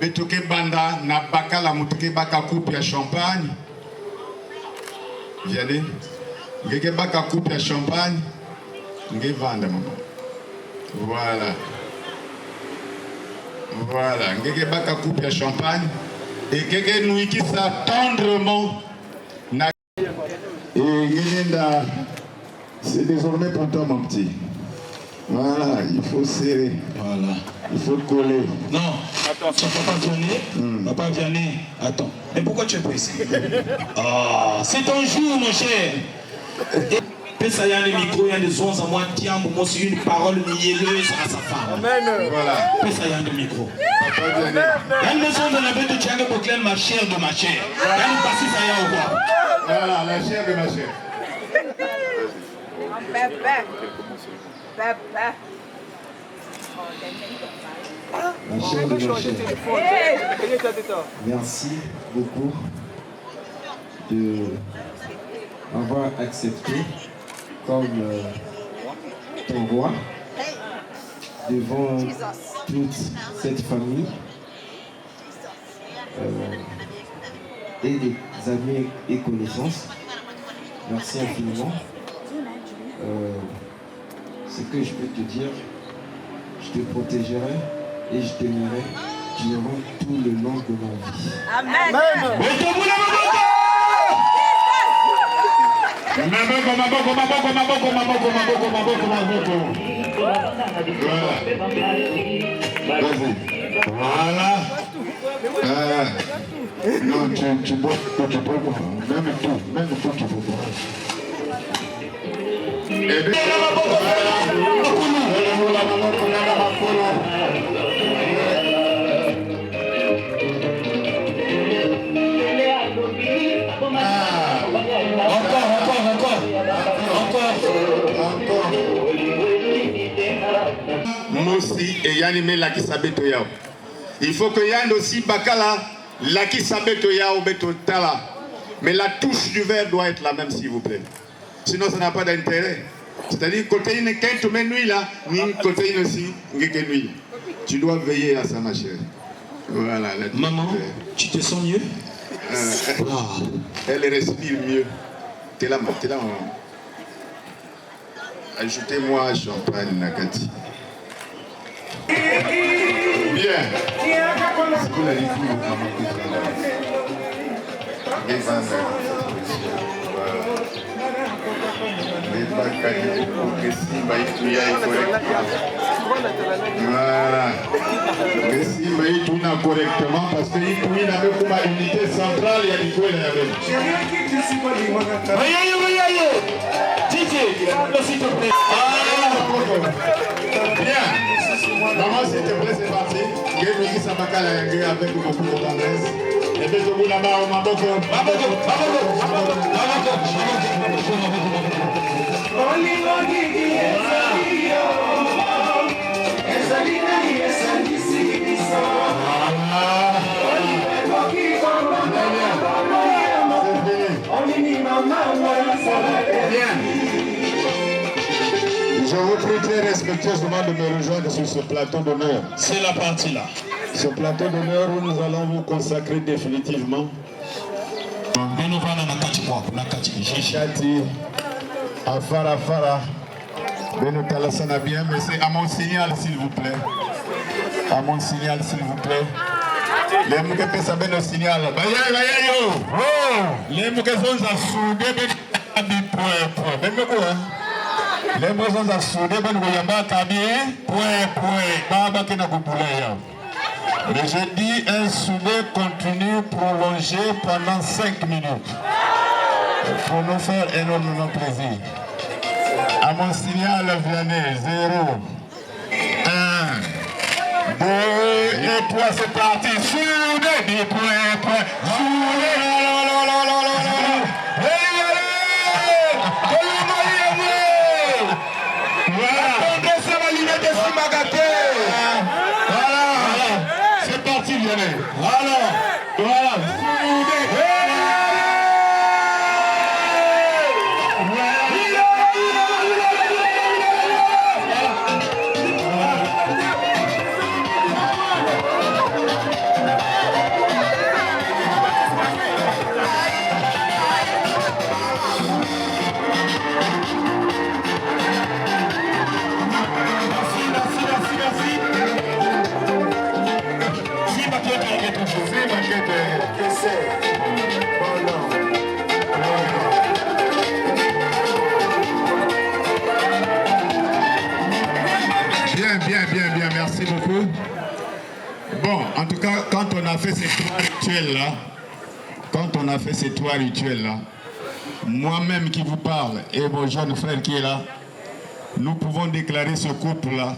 betoke banda na bakala mutke baka coupe ya champagne. Viens, ngeke baka coupe ya champagne, nge vanda maman. Voilà. Voilà, ngeke baka coupe ya champagne et ngeke nuiki ça tendrement na. Et Guélinda, c'est désormais pour toi mon petit. Voilà, il faut serrer. Voilà. Il faut coller. Non, attends, papa Vianney. Papa Vianney, attends. Mais pourquoi tu es pressé? C'est ton jour, mon cher. Ça y a les micros, il y a des ondes à moi qui ont une parole mielleuse à sa femme. Amen. Voilà. Ça y a des micros. Il y a une maison de la bête de Thiago Boclen, ma chère de ma chère. Il y a une partie, ça y a au revoir. Voilà, la chère de ma chère. La chère de ma chère. Merci beaucoup de m'avoir accepté comme ton roi, devant toute cette famille et les amis et connaissances. Merci infiniment. Ce que je peux te dire, je te protégerai et je t'aimerai durant tout le long de ma vie. Amen. Voilà. Non, tu bois, tu bois, même tout, tu peux boire. Mosi et Yanime la kisabeto yao. Il faut que Yann aussi bakala la kisabeto yao beto tala. Mais la touche du verre doit être la même s'il vous plaît. Sinon ça n'a pas d'intérêt. C'est-à-dire côté une quinte mais nuit là, ni côté une aussi ngeke nuit. Tu dois veiller à ça ma chère. Voilà. Maman, tu te sens mieux? Elle respire mieux. T'es là maman. Ajoutez-moi champagne Nakati. Bien. C'est pour la ligue. Voilà. Simba il tourne correctement parce que il tourne avec une unité centrale, il y a des coups là. S'il te plaît. Bien. Maman, s'il te plaît, c'est parti. Guémini Sabakala avec beaucoup de tendresse. Et puis, tout le monde là-bas, on m'a beaucoup. Je vous prie très respectueusement de me rejoindre sur ce plateau d'honneur. C'est la partie là. Ce plateau d'honneur où nous allons vous consacrer définitivement. Chichati, Afara, Benotalasana bien, mais c'est à mon signal s'il vous plaît. À mon signal s'il vous plaît. Les mouké ça ben au signal. Bayayo. Les mouké sont à souder ben point. Les mots à souder ben goyamba kabi point. Baba kena kupulaya. Mais je dis un souder continu prolongé pendant 5 minutes. Pour nous faire énormément plaisir. À mon signal, venez 0, 1, 2 et 3, c'est parti. Soudez des points. Soudez. Voilà. C'est parti, venez. Voilà. Bien, merci beaucoup. Bon, en tout cas, quand on a fait ces 3 rituels-là, moi-même qui vous parle et mon jeune frère qui est là, nous pouvons déclarer ce couple-là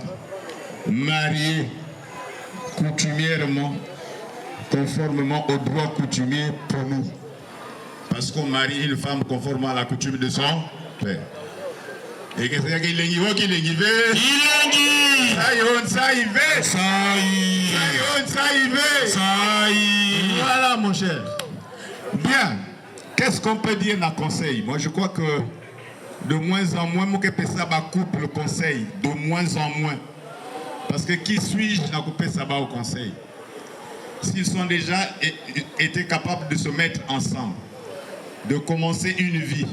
marié coutumièrement, conformément aux droits coutumiers pour nous. Parce qu'on marie une femme conformément à la coutume de son père. Et qu'est-ce qu'il y a? Voilà mon cher. Bien. Qu'est-ce qu'on peut dire dans le conseil? Moi je crois que de moins en moins, moi, que ça va couple le conseil, de moins en moins. Parce que qui suis-je à couper ça au conseil? S'ils sont déjà été capables de se mettre ensemble, de commencer une vie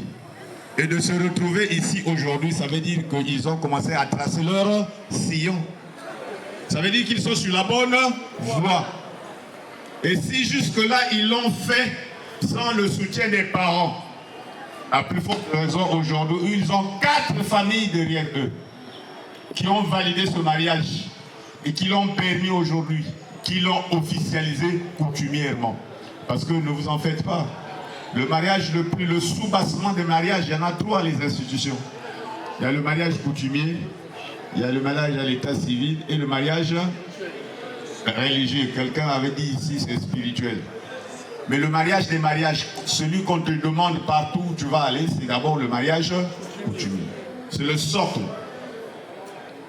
et de se retrouver ici aujourd'hui, ça veut dire qu'ils ont commencé à tracer leur sillon. Ça veut dire qu'ils sont sur la bonne voie. Et si jusque-là, ils l'ont fait sans le soutien des parents, à plus forte raison aujourd'hui, ils ont 4 familles derrière eux qui ont validé ce mariage et qui l'ont permis aujourd'hui, qui l'ont officialisé coutumièrement. Parce que ne vous en faites pas. Le mariage, le soubassement des mariages, il y en a 3 les institutions. Il y a le mariage coutumier, il y a le mariage à l'état civil et le mariage religieux. Quelqu'un avait dit ici, c'est spirituel. Mais le mariage des mariages, celui qu'on te demande partout où tu vas aller, c'est d'abord le mariage coutumier. C'est le socle.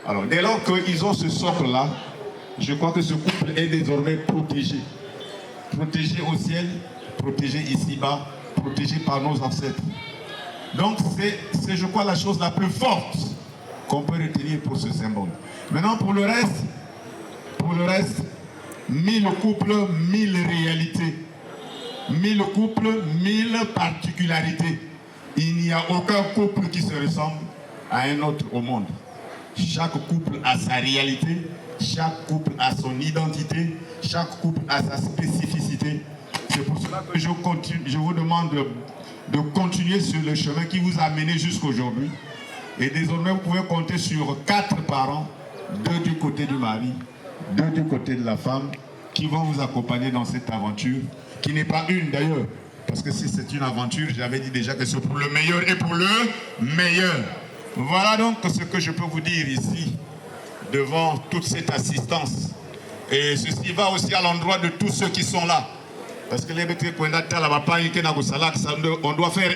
Alors, dès lors qu'ils ont ce socle-là, je crois que ce couple est désormais protégé. Protégé au ciel, protégé ici-bas, protégé par nos ancêtres. Donc, c'est, je crois, la chose la plus forte qu'on peut retenir pour ce symbole. Maintenant, pour le reste, 1000 couples, 1000 réalités. 1000 couples, 1000 particularités. Il n'y a aucun couple qui se ressemble à un autre au monde. Chaque couple a sa réalité, chaque couple a son identité, chaque couple a sa spécificité. C'est pour cela que je vous demande de continuer sur le chemin qui vous a mené jusqu'aujourd'hui. Et désormais, vous pouvez compter sur 4 parents, 2 du côté du mari, 2 du côté de la femme, qui vont vous accompagner dans cette aventure, qui n'est pas une d'ailleurs. Parce que si c'est une aventure, j'avais dit déjà que c'est pour le meilleur et pour le meilleur. Voilà donc ce que je peux vous dire ici, devant toute cette assistance. Et ceci va aussi à l'endroit de tous ceux qui sont là. Parce que on doit faire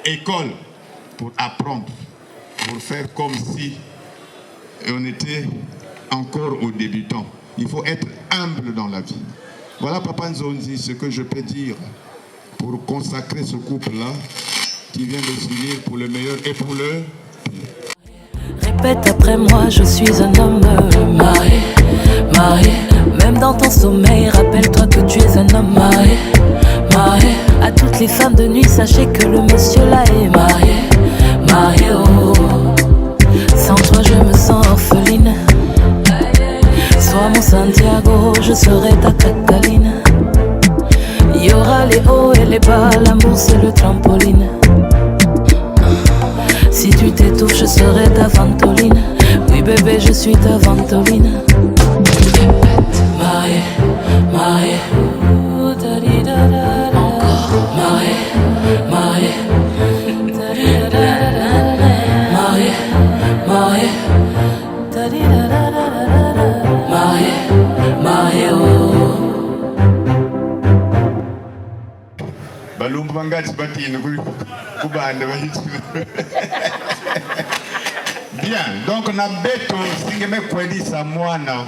école pour apprendre, pour faire comme si on était encore aux débutants. Il faut être humble dans la vie. Voilà, Papa Nzonzi, ce que je peux dire pour consacrer ce couple-là qui vient de s'unir pour le meilleur et pour le pire. Répète après moi, je suis un homme marié, marié. Même dans ton sommeil, rappelle-toi que tu es un homme marié, marié. À toutes les femmes de nuit, sachez que le monsieur là est marié, marié. Oh. Sans toi, je me sens orpheline. Sois mon Santiago, je serai ta Cataline. Il y aura les hauts et les bas, l'amour c'est le trampoline. Si tu t'étouffes, je serai ta ventoline. Oui bébé, je suis ta ventoline. Marié, marié. Encore marié, marié. Marié, marié. Marié, marié, oh. Bien, donc na beto singeme kwedi sa mwana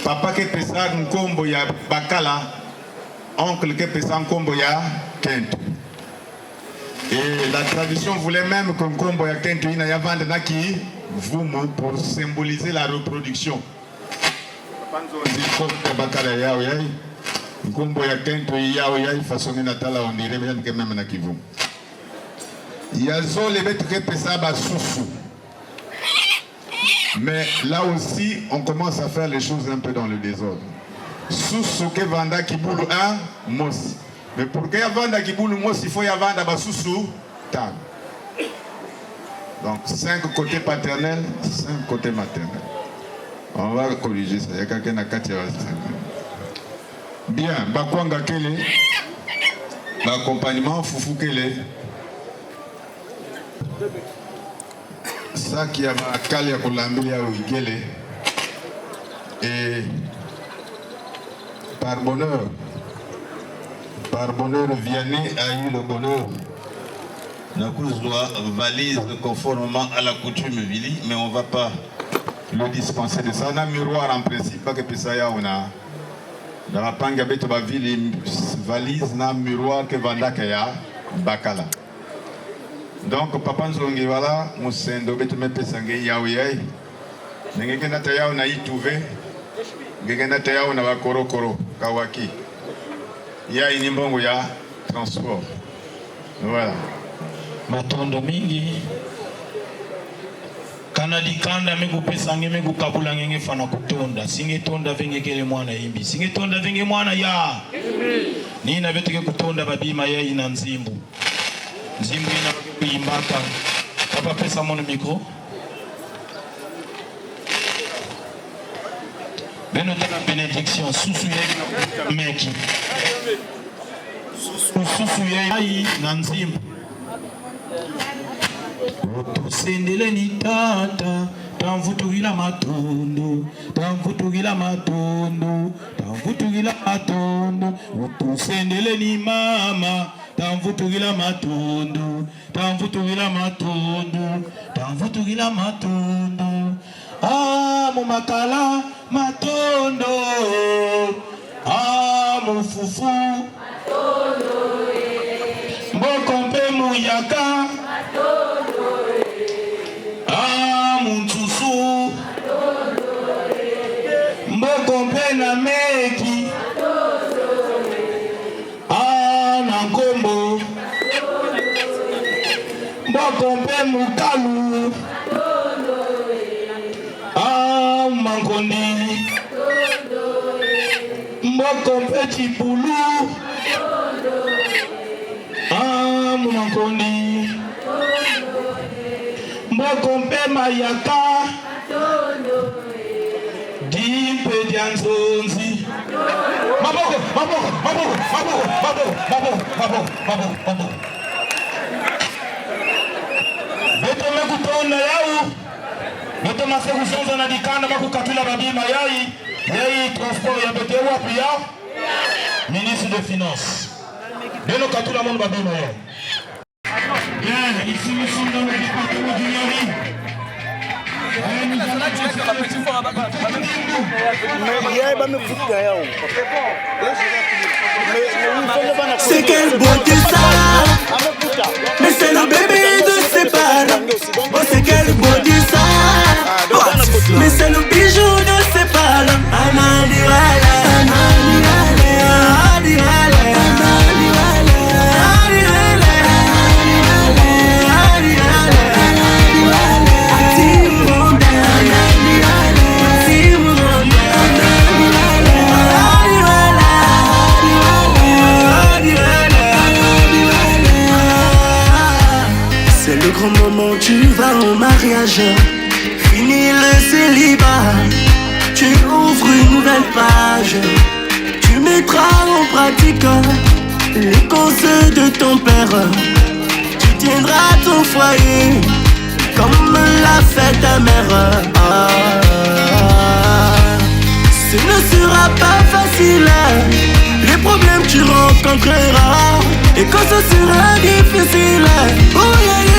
papa ke pesa nkombo ya bakala, oncle ke pesa nkombo ya Kento. Et la tradition voulait même que nkombo ya Kento ina ya vanda na ki vumu pour symboliser la reproduction. Papa Nzonzi ko bakala yao yai nkombo ya Kento yao yai façon natala on dirait bien que même na kivumu. Yazo les bêtes que pesa ba soufou. Mais là aussi, on commence à faire les choses un peu dans le désordre. Sousou que vanda kiboulou un mos. Mais pour que vanda kiboulou mos, il faut y vanda ba sousou tag. Donc 5 côtés paternels, 5 côtés maternels. On va corriger ça. Il y a quelqu'un à 4. Bien, bakwanga kele, l'accompagnement foufou kele. Ça qui a calé à Colambia ou Igele. Et par bonheur, Vianney a eu le bonheur. Nakuzwa valise conformément à la coutume Vili, mais on ne va pas le dispenser de ça. On a un miroir en principe, pas que Pesaya on a. Dans la Pangabet Bavili, valise, na miroir que Vandakaya Bakala. Donc papa nzongi voilà musendo betu mepesanga yawe yai. Ngeke na tayao na ituve. Ngeke na tayao na bakorokoro kawaki. Yai ni mbongo ya transport. Voilà. Matondo mingi. Kanadi kanda megu pesange megu kabula ngenge fana kutonda. Singe tonda venge kele mwana imbi. Singe tonda venge mwana ya. Nina vetuke kutonda babima ya ina nzimbu. Nzimbu ina kuimbaka. Papa pesa mon micro. Beno tena bénédiction. Susu ya meki. Susu ya na nzimbu. Sendele ni tata, tamvutugila matondo, tamvutugila matondo, tamvutugila matondo. Sendele ni mama, tamvutugila matondo, tamvutugila matondo, tamvutugila matondo. Ah mumakala matondo, ah mufufu matondo, mbokompe muyaka. Ah, Muntusu Mbokompe na meki. Ah, Nankombo Mbokompe mukalu. Ah, Mankondi Mbokompe chipulu. Ah, Mankondi Mbokompe mayaka. Dimpe dianzonzi. Maboko, maboko, maboko, maboko, maboko, maboko, maboko, maboko, maboko. Beto mekutonda yau. Beto masekusonza na dikanda makukatula babima yai. Yai transport ya bete wapi ya? Ministre des Finances. Beno katula mon babima yai. Bien, ici nous sommes dans le département du Yari. C'est quelle beauté ça. Mais c'est le bébé de ses parents. Oh c'est quelle beauté ça. Mais c'est le bijou de ses parents. Amani wala, amani wala, amani wala. C'est le grand moment, tu vas au mariage. Fini le célibat. Tu ouvres une nouvelle page. Tu mettras en pratique les conseils de ton père. Tu tiendras ton foyer comme l'a fait ta mère. Ce ne sera pas facile. Les problèmes tu rencontreras. Et quand ce sera difficile, oh yeah, yeah.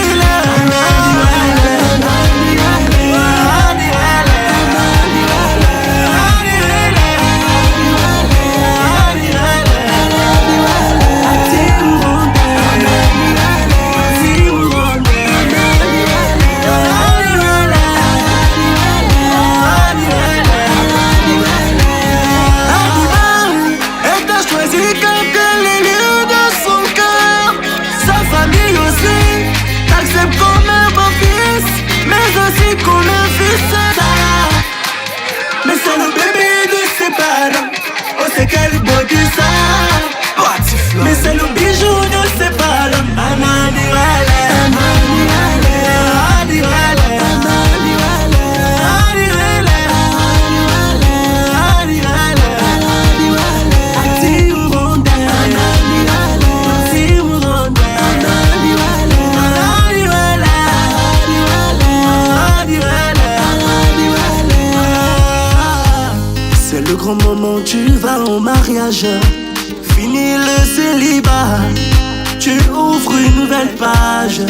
C'est quel beau ça. Mais c'est le bijou de ses parents. Amani wala, amani wala, amani wala, amani wala, amani wala, amani wala, amani wala. Ati uronda, amani wala, ati uronda, amani wala, amani wala, amani wala, amani wala. C'est le grand moment, tu vas au mariage. Fini le célibat. Tu ouvres une nouvelle page.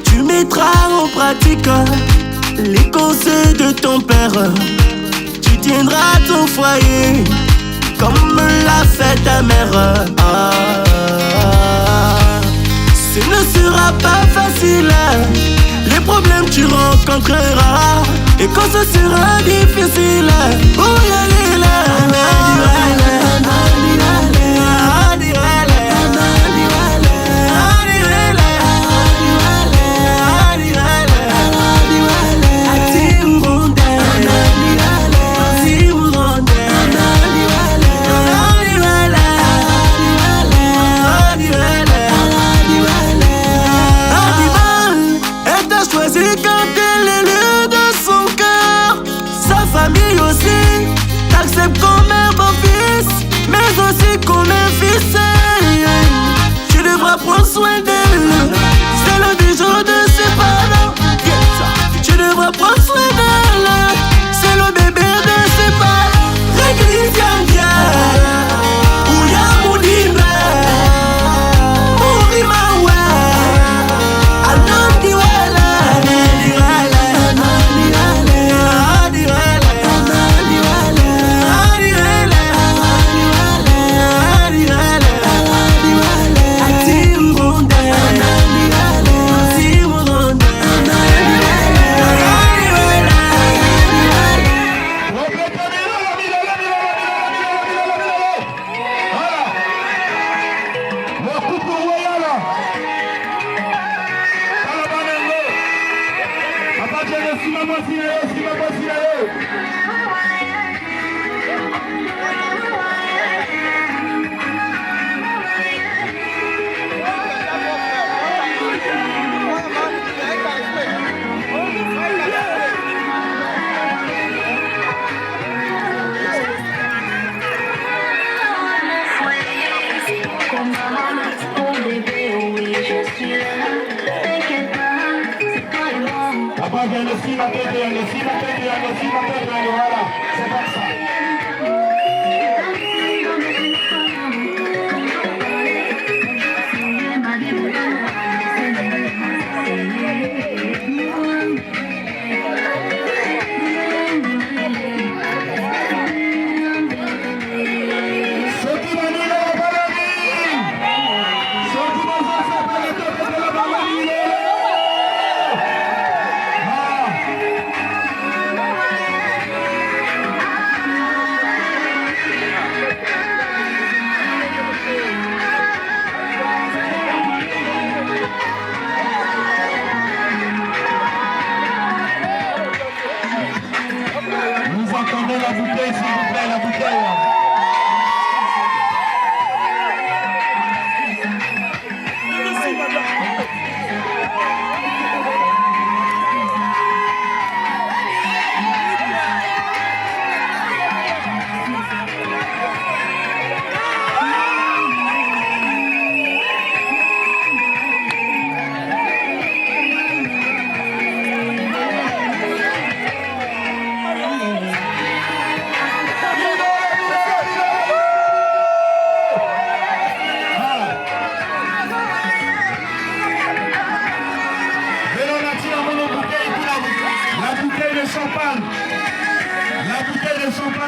Tu mettras en pratique les conseils de ton père. Tu tiendras ton foyer comme l'a fait ta mère. Ce ne sera pas facile. créera. Et quand ce sera difficile, pour y aller là. Comme un beau-fils, mais aussi comme un fils. Tu devras prendre soin d'elle. C'est le bijou de ses parents. Tu devras prendre soin d'elle. C'est le bébé de ses parents. Réglisse Yandia, Ouya Moudimba, Mourimawa, Anandiwala, voilà, c'est comme ça.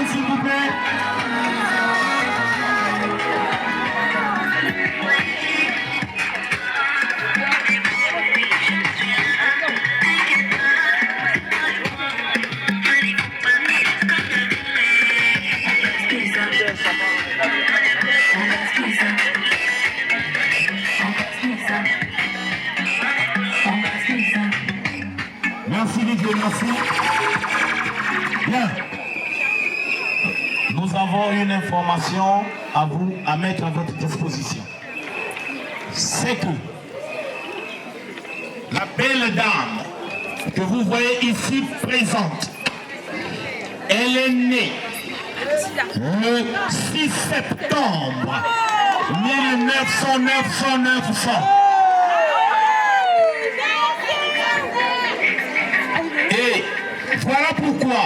s'il vous plaît. Merci Didier, merci. Bien. Nous avons une information à vous, à mettre à votre disposition. C'est que la belle dame que vous voyez ici présente, elle est née le 6 septembre 1900. Et voilà pourquoi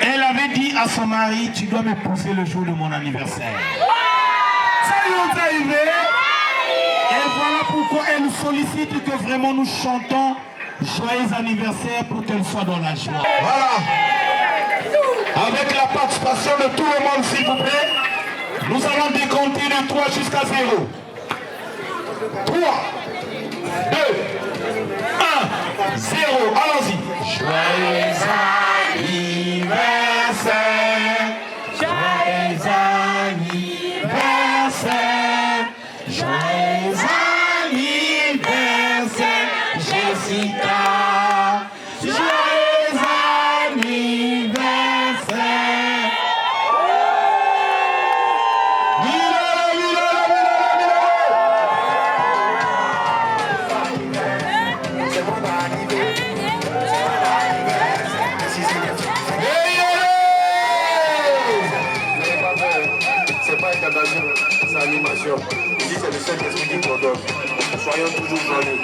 elle avait dit à son mari, tu dois m'épouser le jour de mon anniversaire. Ça y est arrivé. Et voilà pourquoi elle nous sollicite que vraiment nous chantons joyeux anniversaire pour qu'elle soit dans la joie. Voilà. Avec la participation de tout le monde, s'il vous plaît, nous allons décompter de 3 jusqu'à 0. 3, 2, 1, 0. Allons-y. Joyeux anniversaire, joyeux anniversaire, joyeux anniversaire, Jessica. Joyeux anniversaire. C'est pas une animation, c'est animation. Ici, c'est le Saint-Esprit qui coordonne. Soyons toujours joyeux.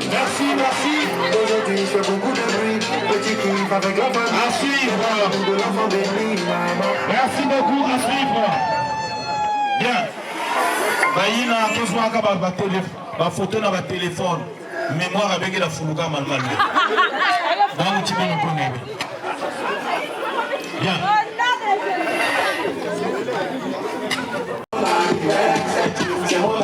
Merci, merci. Aujourd'hui, je fais beaucoup de bruit. Petit kiff avec la famille. À suivre. De l'enfant béni, maman. Merci beaucoup, à suivre. Bien. Baïna, tous les gens qui ont photo dans votre téléphone. Mémoire avec la foulouga malmal. Donc, tu peux nous connaître. Bien. C'est mon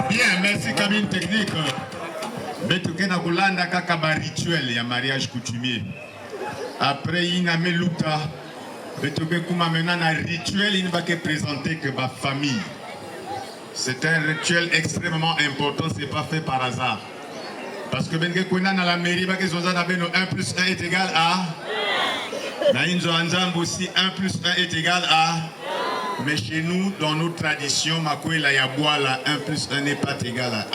Bien, merci cabine technique. Betuke na kulanda kaka ba rituel ya mariage coutumier. Après ina meluta, betuke kuma maintenant na rituel il va que présenter que ma famille. C'est un rituel extrêmement important, c'est pas fait par hasard. Parce que benke kuna na la mairie ba que zonza na beno 1 plus 1 est égal à na inzo anzambo aussi 1 plus 1 est égal à. Mais chez nous, dans nos traditions, Makwela Yaboala, 1 plus 1 n'est pas égal à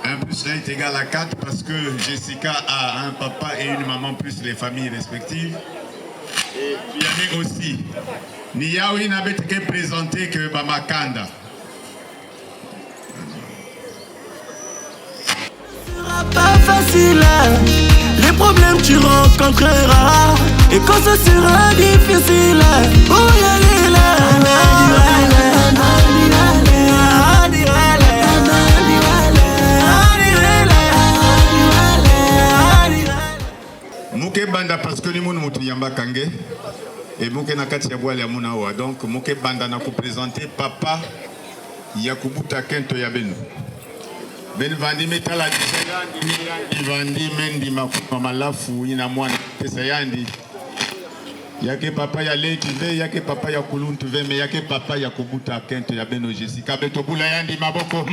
1. 1 plus 1 est égal à 4 parce que Jessica a un papa et une maman plus les familles respectives. Et Vianney aussi. Niyawi n'a pas présenté que Bamakanda. Ce sera pas facile, les problèmes tu rencontreras. Et quand ce sera difficile, oh là là. Mouké banda parce que les gens sont yamba kangé et mouké na kati ya boile ya muna wa donc mouké banda na ku présenter papa Yakubuta Kento Yabenu. Ben vandi metala di vandi mendi makuma malafu ina mwana pesa yandi. Yake papa ya leki ve yake papa ya kuluntu ve me yake papa ya Kubuta Kento Yabenu Jessica beto bula yandi maboko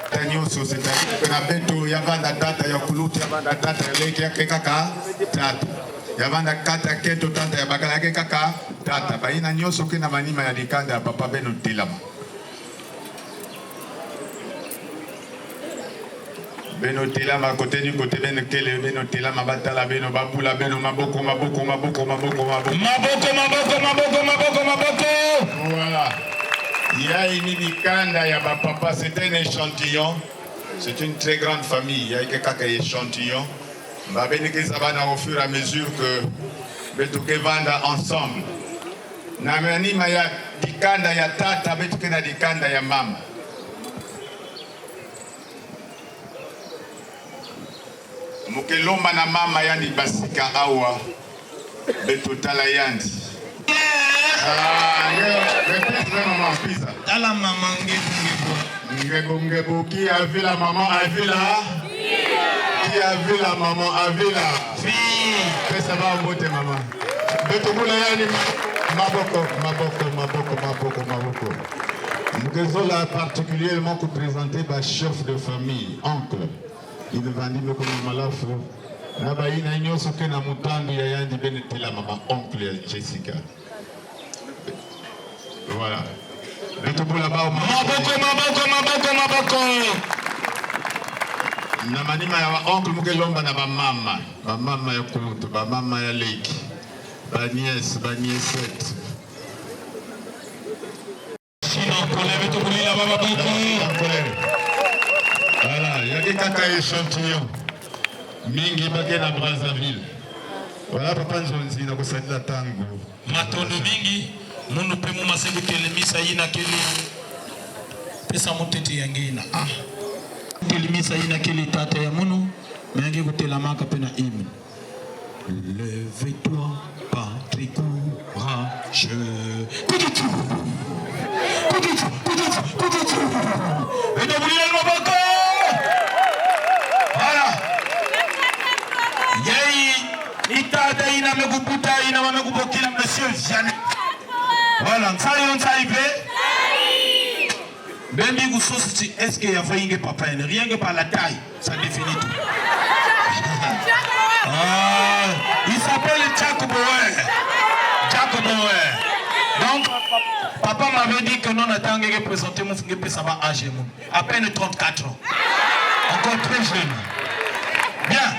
tanyoso c'est na beto yavanda tata ya kulutu yavanda tata ya leki yake kaka tata yavanda kata Kento tata ya bakala yake kaka tata baina nyoso kina manima ya likanda ya papa beno tilama beno tilama côté du côté beno kele beno tilama batala beno babula beno maboko voilà. Il y a une likanda ya papa, c'est un échantillon. C'est une très grande famille. Il y a quelques échantillons. Va venir que ça va au fur et à mesure que betuke vanda ensemble. Na manima ya dikanda ya tata betuke na dikanda ya mama. Mukelomba na mama yandi basika awa betotala yandi. Tala maman Ngebo qui a vu la maman a vu la qui a vu la maman a vu la fille. Ça va en beauté maman. Betobula yani maboko. Nous là particulièrement pour présenter ma chef de famille, oncle. Il va dire que maman la fou. Là-bas il y a une chose que na mutandu ya yandi benetela maman oncle Jessica. Voilà. Maboko. Na manima ya oncle mukelomba na mama ya kulutu, mama ya leki, nièce. Voilà, il y a des caca échantillons. Mingi bake na Brazzaville. Voilà papa nzonzi na kusaidia tango. Matondo mingi Munu pe mu masengu telemisa ina kili pesa mutete yangina telemisa ina kili tata ya munu mengi kutelamaka pena hymne. Lève-toi, Patrick courageux. Voilà. Yei itata ina mekuputa ina wamekupokila monsieur Jeanne. Voilà, ça y est, ça y est. Bembi Goussos, est-ce qu'il y a failli papa? Rien que par la taille, ça définit tout. Il s'appelle Jacob Boer. Jacob Boer. Donc, papa m'avait dit que non attend que présenter mon fils ça va âgé. À peine 34 ans. Encore très jeune. Bien.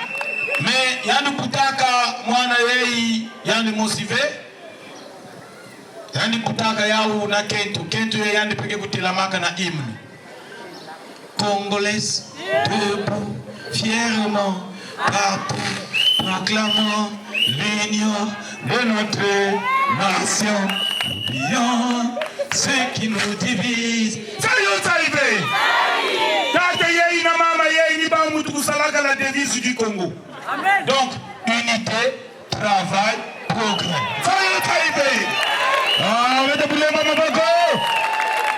Mais Yann Poutaka, moi, Yann Mosivé. Yann Poutaka, Yaou, na Kentu. Kentu, Yann Peke Koutilamaka na hymne. Congolaise, debout, fièrement, partout, proclamant l'union de notre nation. Oublions ce qui nous divise. Ça y est. Tata yei na mama yei ni ba mutu kusalaka la devise du Congo. Amen. Donc, unité, travail, progrès. Ça y est. Ah, on va te bouler maman bako.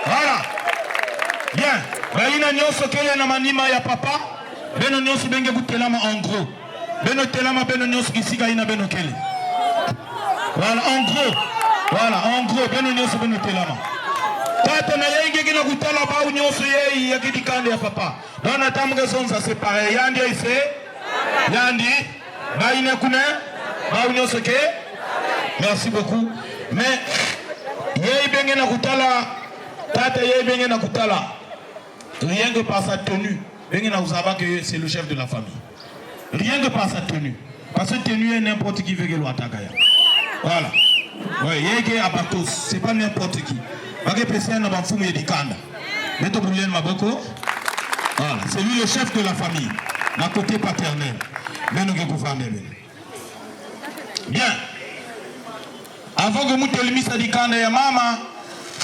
Voilà. Bien. Baina nyoso kele na manima ya papa. Beno nyoso benge kutelama en gros. Beno telama beno nyoso kisika ina beno kele. Voilà, en gros. Voilà, en gros, beno nyoso beno telama. Tata na yenge kina kutala ba nyoso yei ya kidikande ya papa. Dans atamuga zonza c'est pareil. Yandi ici. Yandi. Baina kuna. Ba nyoso ke. Merci beaucoup. Mais yei benge na kutala. Tata yei benge na kutala. Rien que par sa tenue. Benge na usaba que c'est le chef de la famille. Rien que par sa tenue. Parce que tenue est n'importe qui veut que l'ouatakaya. Voilà. Ouais, yeke abatos, c'est pas n'importe qui. Bagé pesa na bafumu yedikanda. Meto Boulien Maboko. Voilà, c'est lui le chef de la famille. D'un côté paternel. Beno ke gouverne. Bien. Avant que mutu elimisa dikanda ya mama,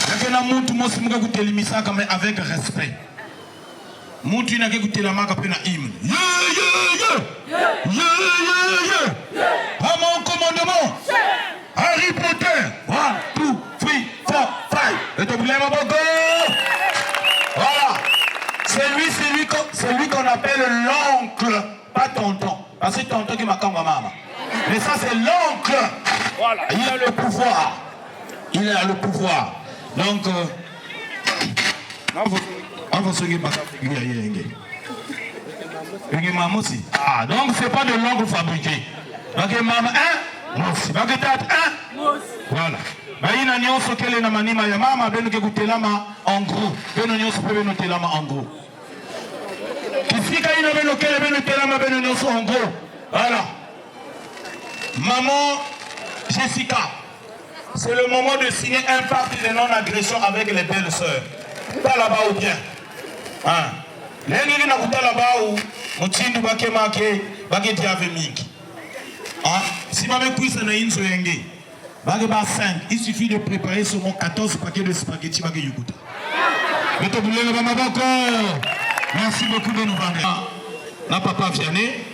yake na mutu mosi muka kutelimisa kama avec respect. Mutu inake kutelamaka pena hymne. À mon commandement. Harry Potter. 1, 2, 3, 4, 5. Et te voulez ma bogo? Voilà. C'est lui qu'on appelle l'oncle, pas tonton. Parce que tonton qui m'a comme maman. Mais ça c'est l'oncle. Voilà. Il a le pouvoir. Il a le pouvoir. Donc, ah, donc c'est pas de l'ongle fabriqué. Donc maman, voilà. Baina nyonso kele na manima ya mama beno ke kutelama en gros. Beno nyonso pe beno telama en gros. Kisika ina beno kele beno telama beno nyonso en gros. Voilà. Maman Jessica, c'est le moment de signer un pacte de non-agression avec les belles sœurs. Pas là-bas ou bien. Hein? L'engeli na kuta là-bas ou mutindu bakemake bageti ave mingi. Hein? Si ma mère cuisse na inso yenge. Bageba 5, il suffit de préparer seulement 14 paquets de spaghettis bagé yukuta. Meto boulele ba maboko. Merci beaucoup de nous vendre. Na papa Vianney.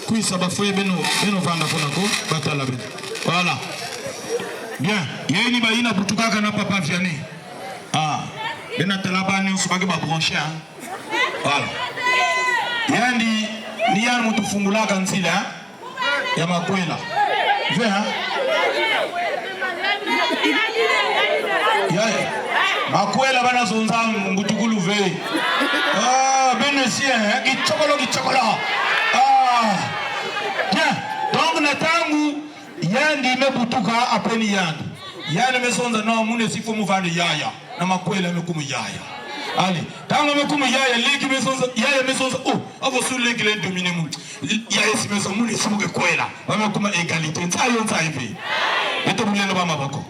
Cuisse ba foye beno vanda fonako batala beno. Voilà. Bien, yeni ba ina butukaka na papa Vianney. Ah, bena talaba ni usubage ba brancher hein. Voilà. Yandi ni yana mutufungulaka nzila hein. Ya makwela. Viens, hein? Makwela bana zonza mbutukulu ve. Ah, benesien, hein? Kichokolo. Ah. Bien. Donc natangu yandi mebutuka apeni yandi. Yandi mesonza no mune sifo muvande yaya. Na makwela mekumu yaya. Allez, tango mekumu yaya leki mesonza yaya mesonza oh, avo sur leki le dominer mu. Yaya si mesonza mune simuke kwela. Bama kuma égalité. Ntayo ntaive. Eto bulelo ba maboko.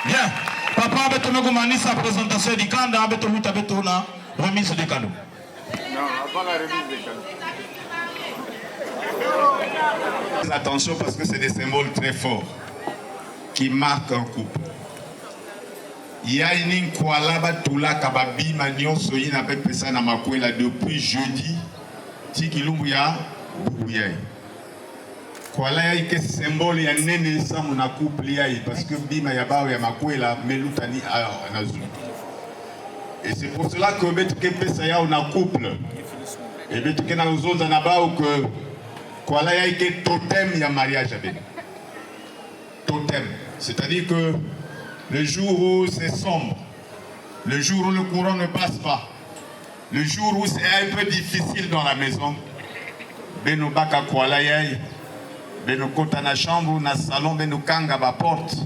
Bien. Papa abeto mekomanisa présentation du kanda abeto muta beto na remise de cadeaux. Non, avant la remise des cadeaux. Attention parce que c'est des symboles très forts. qui marque un couple. Il y a une Kualaba Tula Kababi Magnon Soyin avec Pessana Makwela depuis jeudi. Tikilumbuya Boubouyaï. Kuala est symbole ya nene sa mon couple yaï parce que Bima Yaba ya Makwela Melutani à Nazou. Et c'est pour cela que Betke Pessaya on a couple. Et Betke na nous autres naba ou que Kuala yaï que totem ya mariage avec. Totem. C'est-à-dire que le jour où c'est sombre, le jour où le courant ne passe pas, le jour où c'est un peu difficile dans la maison, Beno Baka Kualayay, Beno Kota na chambre, na salon, Beno Kanga ba porte.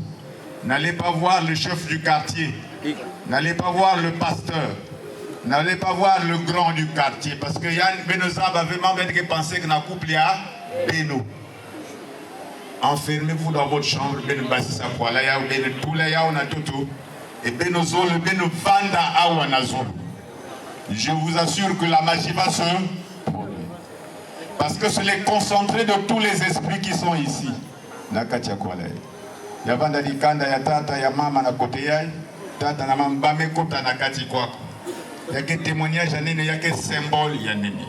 N'allez pas voir le chef du quartier, n'allez pas voir le pasteur, n'allez pas voir le grand du quartier, parce que Yann Beno Zab a vraiment pensé que na couple ya Beno. Enfermez-vous dans votre chambre, ben basisa kwala ya ben tula ya ona toto et ben ozolo ben vanda awa nazo. Je vous assure que la magie va se parce que c'est les concentrés de tous les esprits qui sont ici. Nakatia kwala. Ya banda dikanda ya tata ya mama na kote yai, tata na mama bame kota na kati kwako. Ya ke témoignage ya nene ya ke symbole ya nene.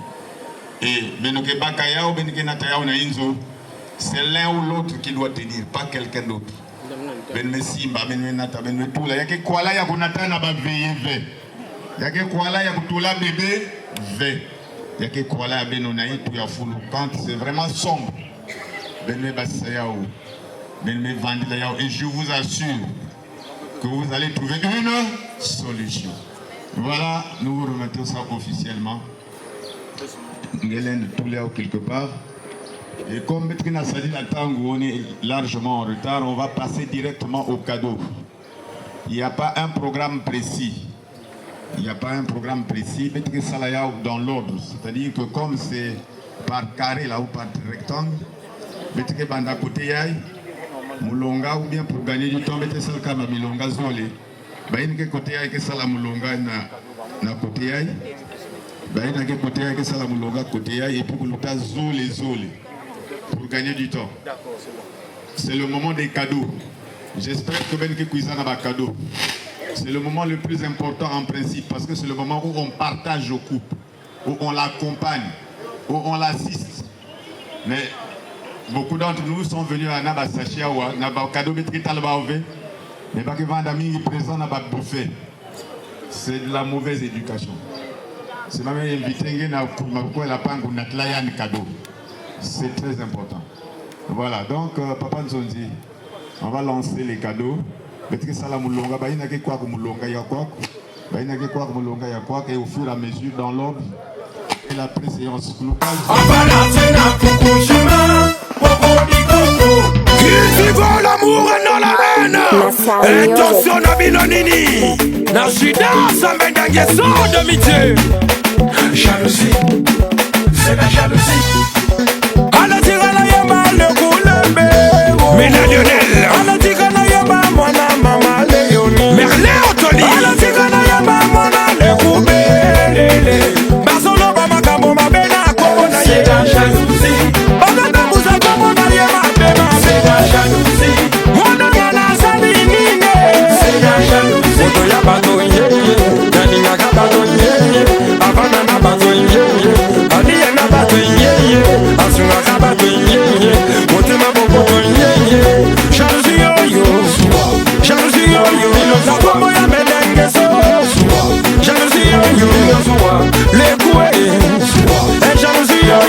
Et benoke baka yao benike na tayao na inzo. C'est l'un ou l'autre qui doit tenir, pas quelqu'un d'autre. Ben Messimba, Ben Menata, Ben Metula. Il y a que quoi là, il y a qu'on na ba veillé ve. Il y a que quoi là, il y a que tout là bébé ve. Il y a que quoi là, Ben Onaï, tout y a foulou. Quand c'est vraiment sombre, Ben Me Basayao, Ben Me Vandayao. Et je vous assure que vous allez trouver une solution. Voilà, nous vous remettons ça officiellement. Hélène Touléao quelque part. Et comme Betrina Sadi Latango, on est largement en retard, on va passer directement au cadeau. Il n'y a pas un programme précis. Il n'y a pas un programme précis. Betrina Salaya dans l'ordre. C'est-à-dire que comme c'est par carré là ou par rectangle, Betrina Banda côté yaï, Moulonga ou bien pour gagner du temps, Betrina Salkama Milonga Zolé. Baïnke côté yaï que Sala Moulonga na côté yaï. Baïnke côté yaï que Sala Moulonga côté yaï et puis Koulouta Zolé. Pour gagner du temps. C'est le moment des cadeaux. J'espère que Ben Kekuizana va cadeau. C'est le moment le plus important en principe parce que c'est le moment où on partage au couple, où on l'accompagne, où on l'assiste. Mais beaucoup d'entre nous sont venus à Naba Sachiawa, Naba cadeau Betritalbaové, mais pas que Vandami présent Naba Bouffé. C'est de la mauvaise éducation. C'est même invité à la pangue Natlayan cadeau. C'est très important. Voilà, donc Papa Nzonzi, on va lancer les cadeaux. Et au fur et à mesure, dans l'ordre, et la préséance locale. Qui veut l'amour et non la haine. Attention à Binonini. Nashida, ça mène à Guesson de midi. Jalousie, c'est la jalousie. Mena Lionel Alatikana yaba mwana mama Leonie Merlin Otoli Alatikana yaba mwana lekubelele Basolo bama kambo mabena kona c'est la jalousie Ogata musa komo na yema bema c'est la jalousie Mwana yana sali nine c'est la jalousie Oto ya bato yeye Nani nga bato yeye Avana na bato yeye Adiye na bato yeye Asunga ka bato yeye Motema boko yeye Jalousie yo Jalousie yo La pomo ya menenge so Jalousie yo Les coués Et jalousie yo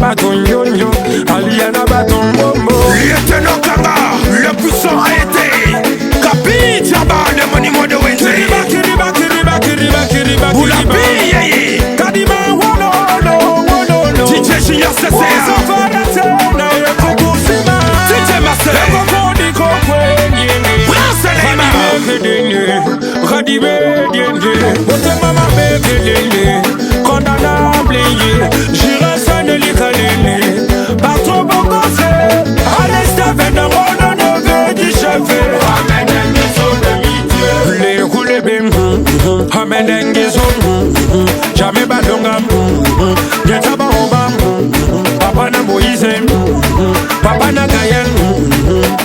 bâton yo-yo, Aliana bâton bombo. Lieutenant Kanga, le puissant a été Capi, Tiaba, le monument de Wendy. Kiriba, Kiriba, Kiriba, Kiriba, Boulapi, yeye Kadima, wono, DJ Junior CCR DJ Marcel jamais badonga Nyetaba oba Papa na Moïse Papa na Gayen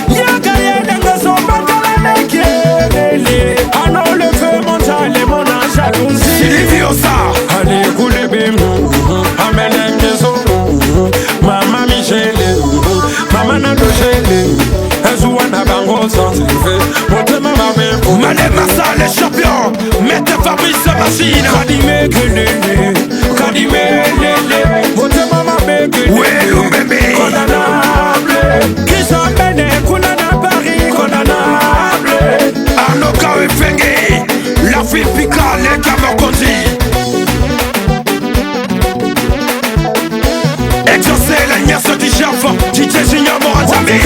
Ya Gayen nga son batala nekele Ano le feu monte mon jalousie Sylvie Osa Allez coule bim Amenenge so Mama Michele Mama na Dochele Ezuana bango sans effet Mote mama bim Malé Massa les champions Mettez Fabrice Machine Kadime kelele Kadime lele Mote mama beke Welu bébé Condamnable Qui s'emmène Kunana Paris Condamnable Arnaud Kawe Fenge La fille Pika les Kamokondi Exaucé la niasse du chef DJ Junior Morazami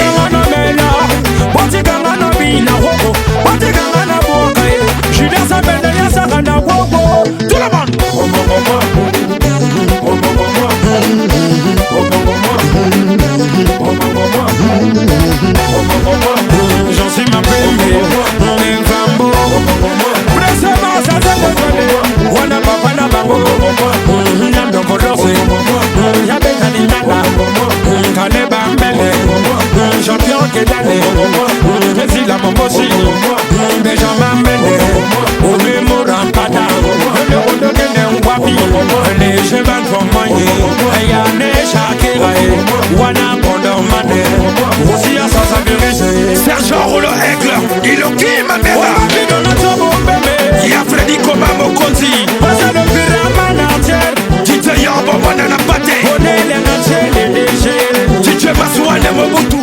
Botikanga na bina woko Botikanga na boka Julia Sabende ya sakanda woko Tout le monde J'en suis ma bébé On est fambo Pressement ça se reconnaît Wana papa na bango Nyando kodose Yabeta ni nana Kaneba mbele Champion kedane Mesi la momosi Benjamin Mende Ome Morampada Le rondo kende wapi Les chevals font moyen Ayane Shakira Wana Kondo Mane Aussi à sa sagurise Sergent Rouleau Aigle Iloki Mamela Y'a Freddy Koma Mokonzi Pasa le pyramana tienne Tite Yambo Wanana Pate Onele na tienne léger Tite Masouane Mobutu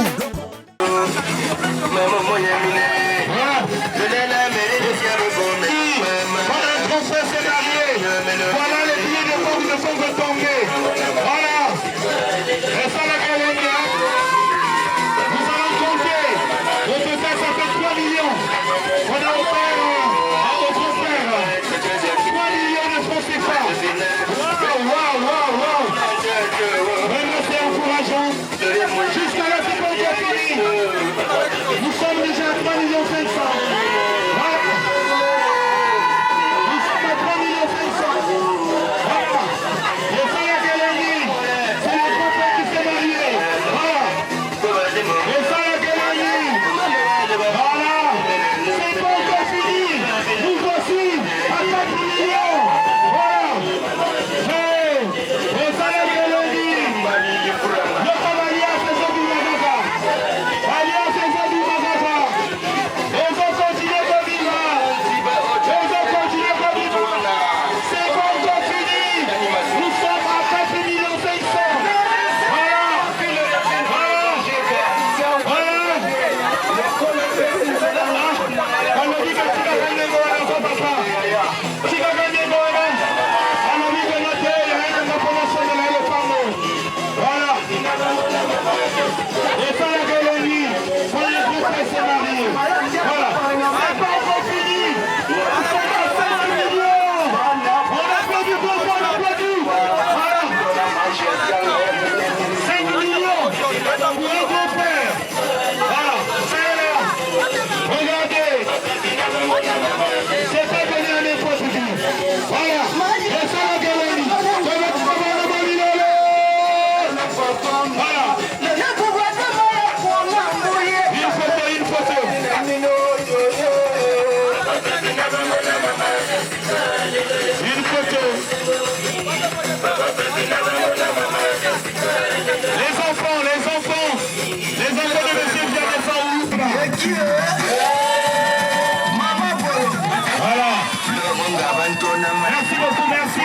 Merci beaucoup, merci.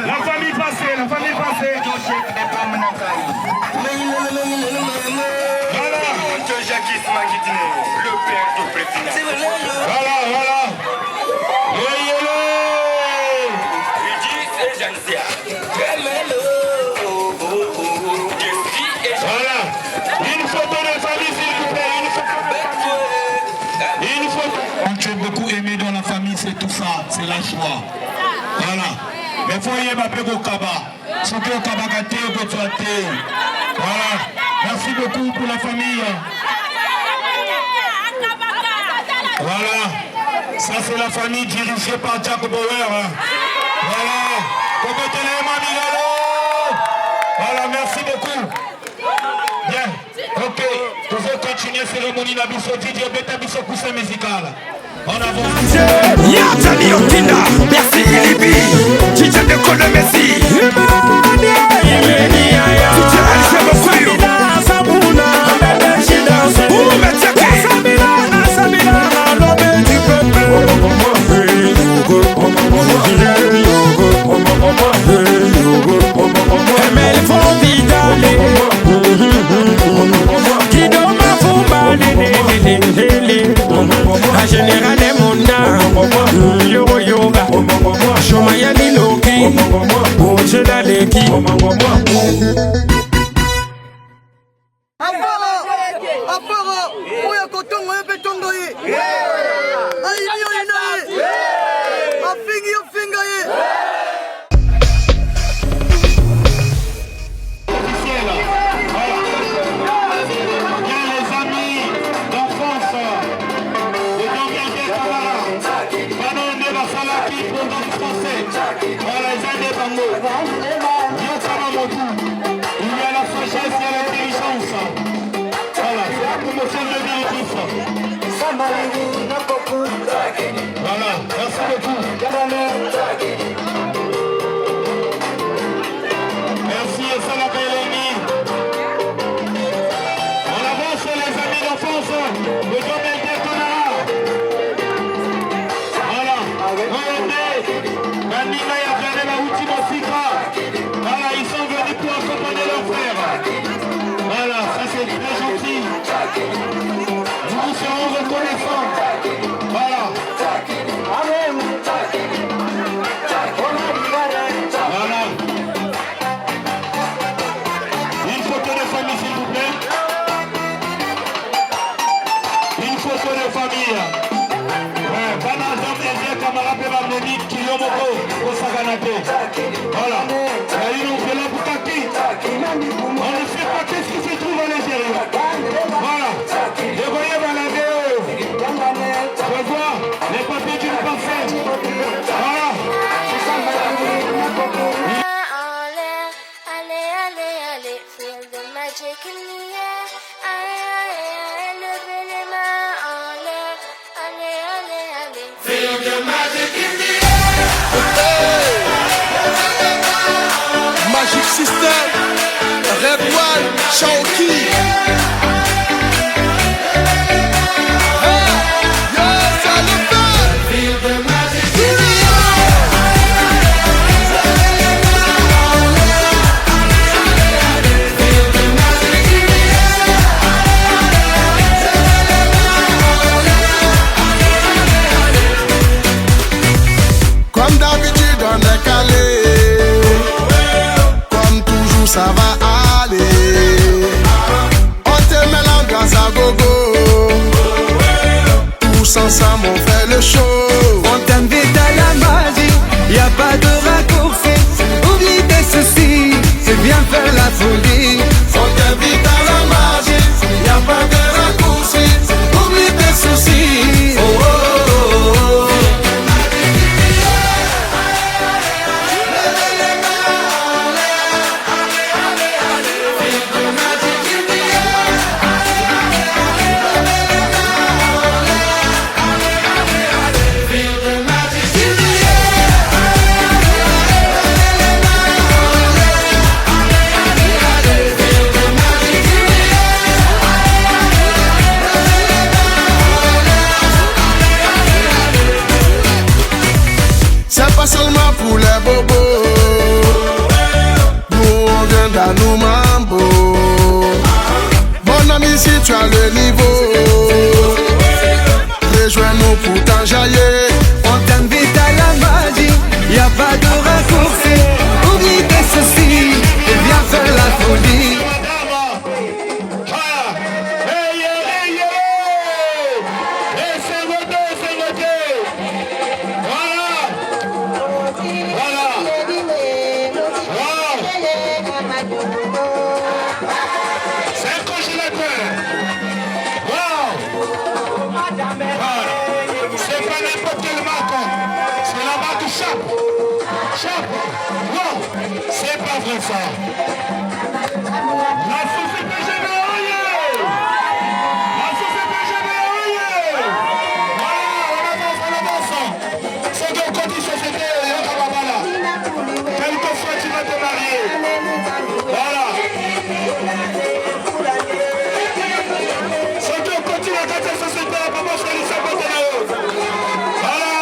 La famille passée. le père du président. Voilà. Voilà. Une photo de famille, s'il vous plaît. Une photo. Quand tu es beaucoup aimé dans la famille, c'est tout ça. C'est la joie. Voilà. Mais il faut y aller au Kaba. Ce que au Kaba gâté, au Botuaté. Voilà. Merci beaucoup pour la famille. Voilà. Ça, c'est la famille dirigée par Jack Bauer. Voilà. Voilà, merci beaucoup. Bien. Ok. Nous allons continuer la cérémonie de Bisso Didier Beta Bisso Coussin musical. En avant. Yatani Okinda. Merci Ilibi. Chicha de Kone Messi. Chicha Alise Mokoyo. Sabuna. Oume Tchake. Sabina. L'homme du peuple. Mais il faut vidale. Guido Mafumba. La générale est monda. Yoro yoga. Shomaya Niloki. Ojeda Leki. Afara, oya kotongo ebe tongo ye. Aïni oyina ye. Afingi ofinga ye. Voilà, merci beaucoup. Merci et ça la belle amie. On avance les amis d'enfance. Le domaine des Tonara. Voilà. Regardez. Manina et Abdel la ultime Sika. Voilà, ils sont venus pour accompagner leur frère. Voilà, ça c'est très gentil. Nous vous serons reconnaissants. Voilà. Voilà. Une photo de famille, s'il vous plaît. Une photo de famille. Banazam et camarade Monique Kilomoko au Saganate. Voilà. On ne sait pas qu'est-ce qui se trouve à l'intérieur. Voilà. Je voyais balader. Je vois les papiers d'une personne. Voilà. Allez, feel the magic in the air. Levez les mains en l'air. Allez. Feel the magic in the air. Magic System, Red One, Shaoki. Comme d'habitude on est calé. Comme toujours ça va aller. On te met l'ambiance à gogo. Tous ensemble on fait le show. On t'invite à la magie, y a pas de raccourci. Oublie tes soucis, c'est bien faire la folie. On t'invite à la magie, y a pas de raccourci. Oublie tes soucis. Oh, oh, oh, oh. C'est pas seulement pour les bobos. Nous on vient dans nos mambo. Mon ami, si tu as le niveau. s'enjailler. On t'invite à la magie, y a pas de raccourci. Oublie tes soucis et viens faire la folie. C'est pas vrai ça. La société générale. La société générale. Voilà, on avance. C'est que quand tu société, quelquefois tu vas te marier. Voilà. C'est que quand tu vas dans cette société, comment je vais laisser votre là. Voilà.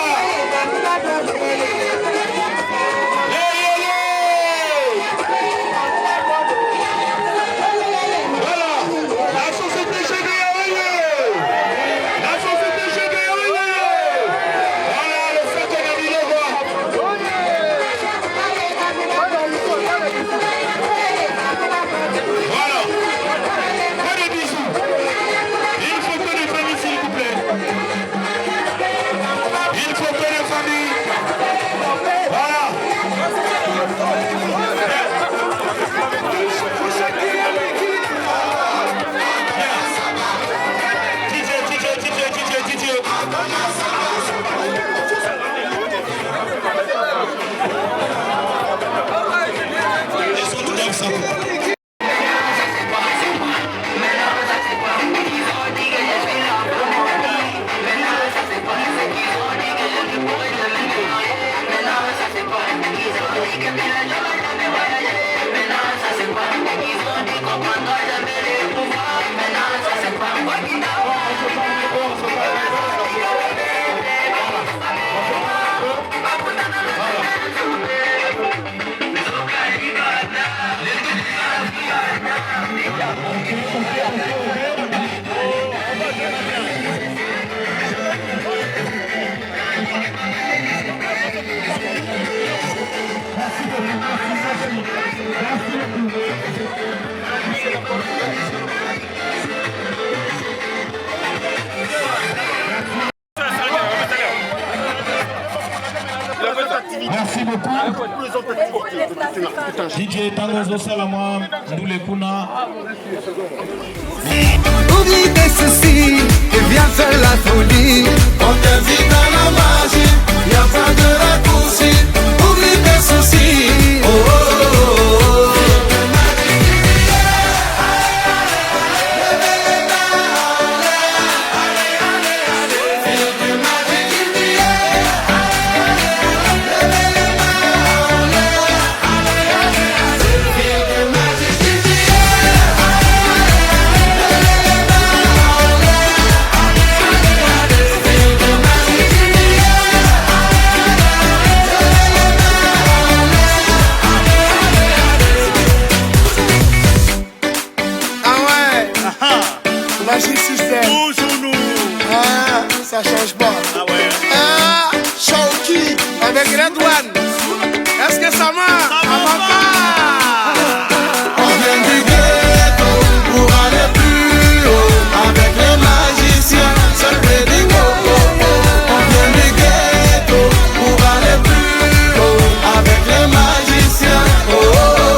Merci beaucoup. DJ Tangozo Salama, nous les Kuna. Oublie tes soucis et viens faire la folie. On t'invite à la magie, y'a pas de raccourci. Oublie tes soucis. Oh, oh, oh, oh. Ça change pas. Ah ouais. Shawky avec Red One. Est-ce que ça marche? Ça va pas. On vient du ghetto pour aller plus haut. Avec les magiciens, seul Freddy Coco. On vient du ghetto pour aller plus haut. Avec les magiciens. Oh, oh, oh.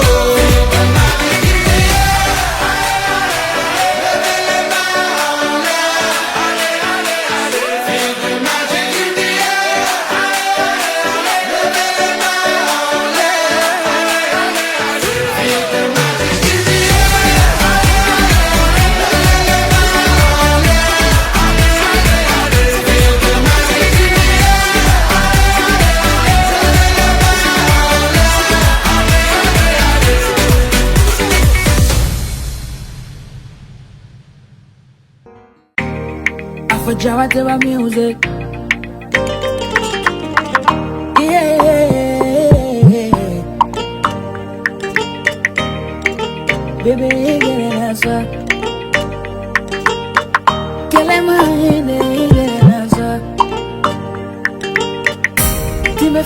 For Java Deva music. Yeah. Baby, get an answer. Kill him, get an answer.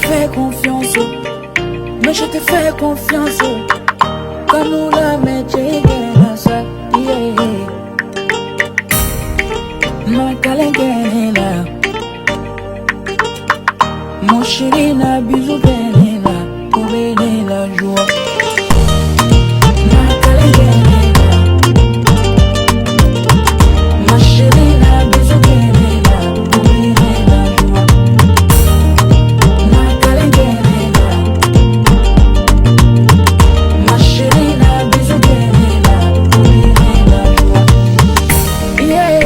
fait confiance, mais je te fais confiance. Quand nous la mettons dans ça, ma calengene là, mon chéri n'a bisou bene là, pour bene la joie. Ma calengene là, ma chéri n'a bisou bene là, pour bene la joie. Ma calengene là, ma chéri n'a bisou bene là, pour bene la joie. Yeah,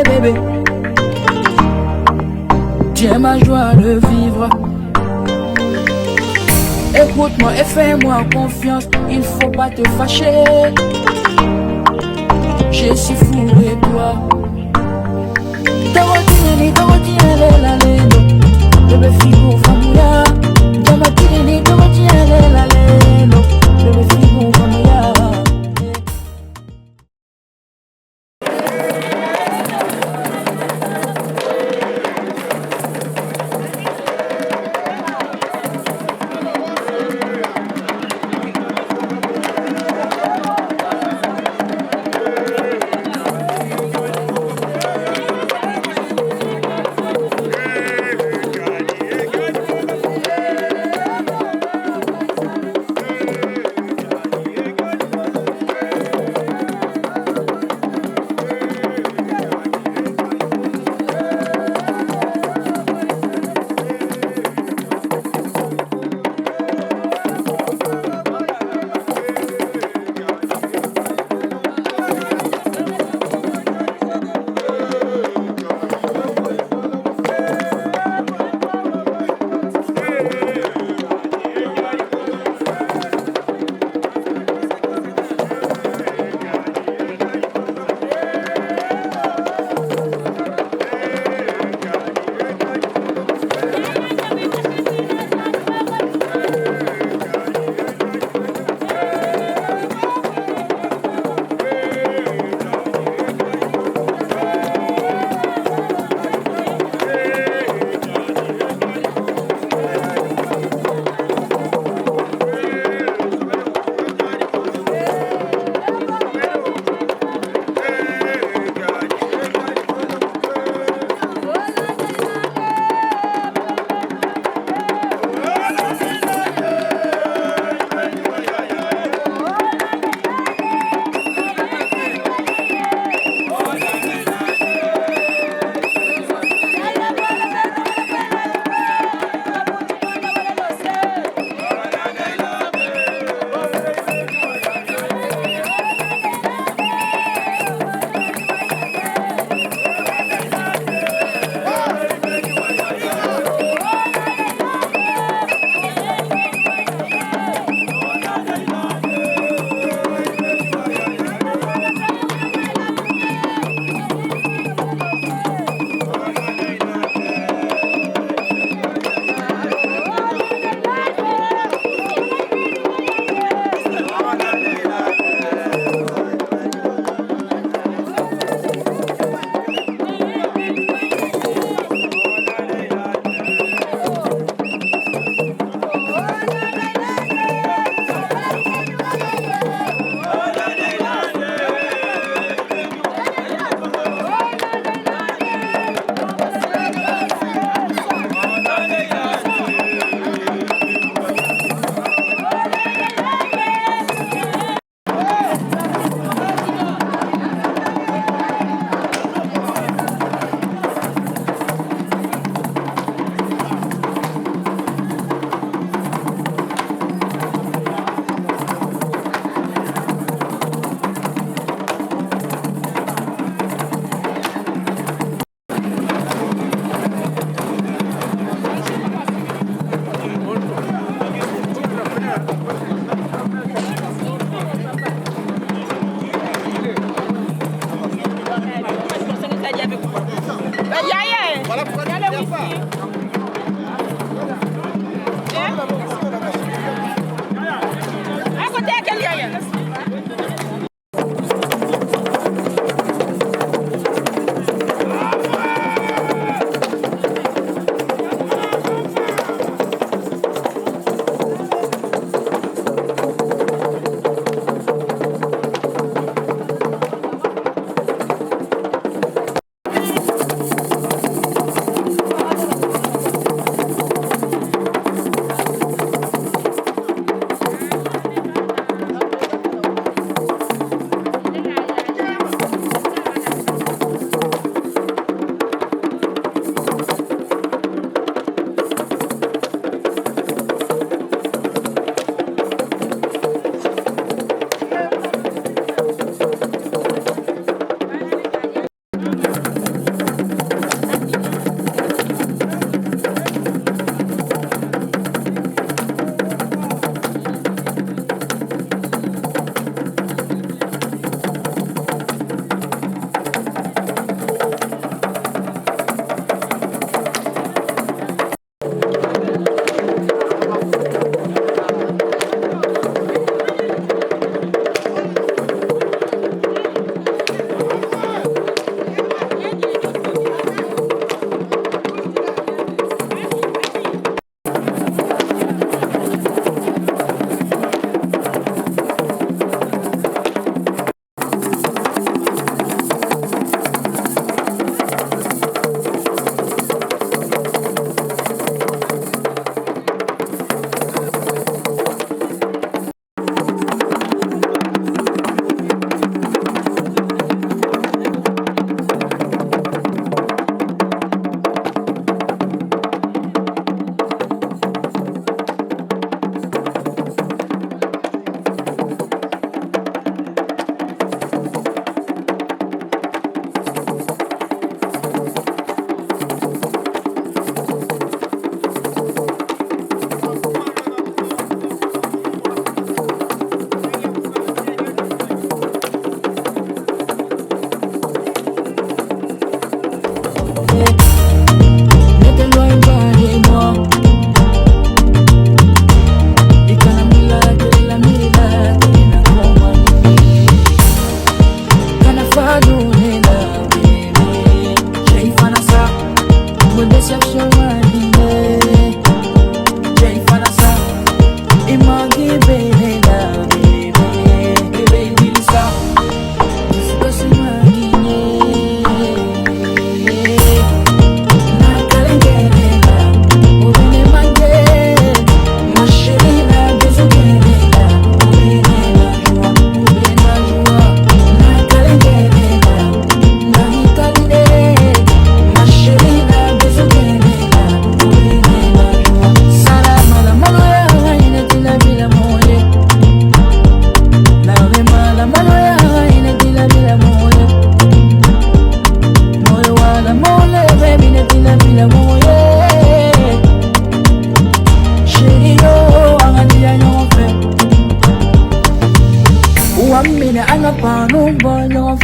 bébé, tu es ma joie de vivre. Écoute-moi et fais-moi confiance, il faut pas te fâcher. Je suis fou de toi. Dorothy, la lendo. Bébé figo, famouya. Jamatini, Dorothy, la lendo. Bébé figo, famouya.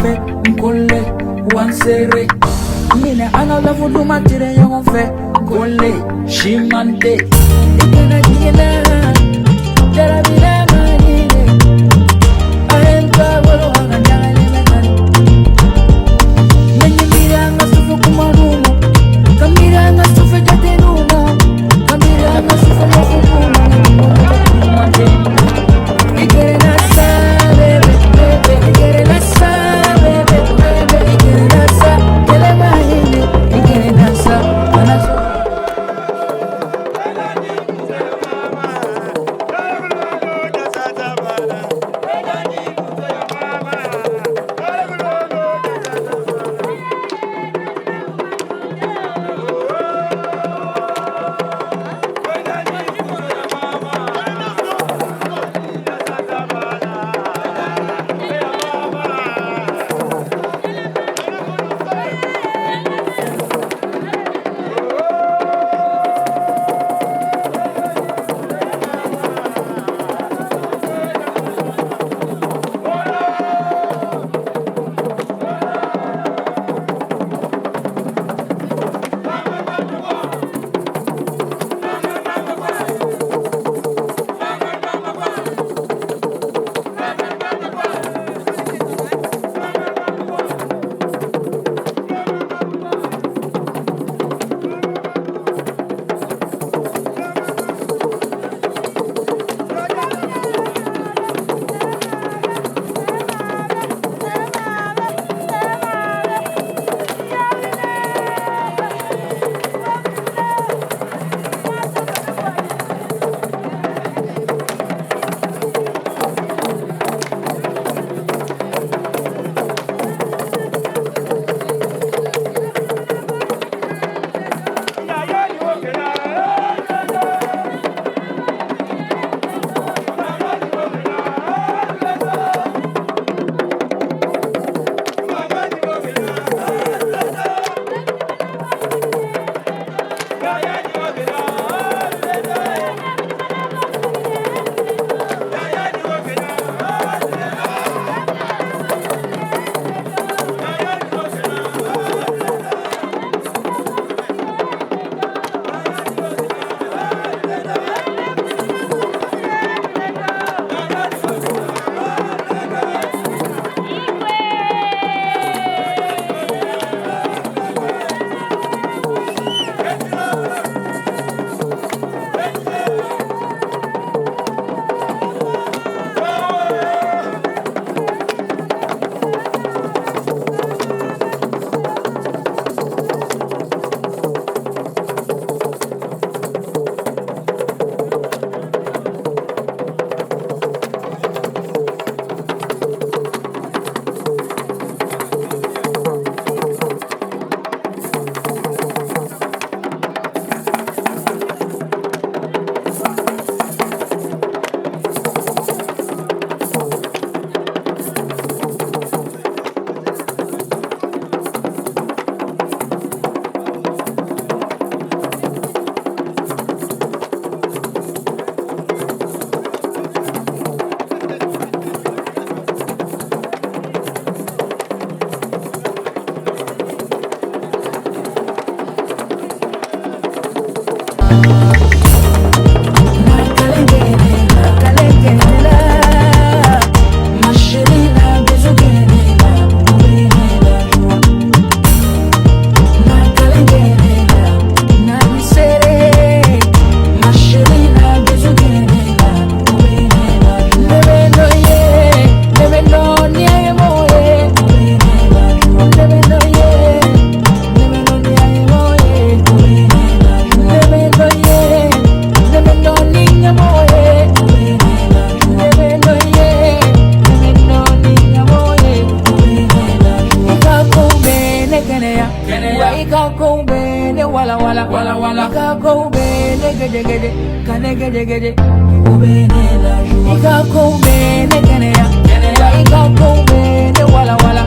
fe nkole wansere mine anala fudu matire yon fe nkole shimante ikena jina dara bila manine ahenka wolo hangandale mekan menye miranga sufu kumanumo kamiranga sufu jatenumo kamiranga sufu mofukumo Ika kumbe ne kene ya, ika kumbe ne wala wala.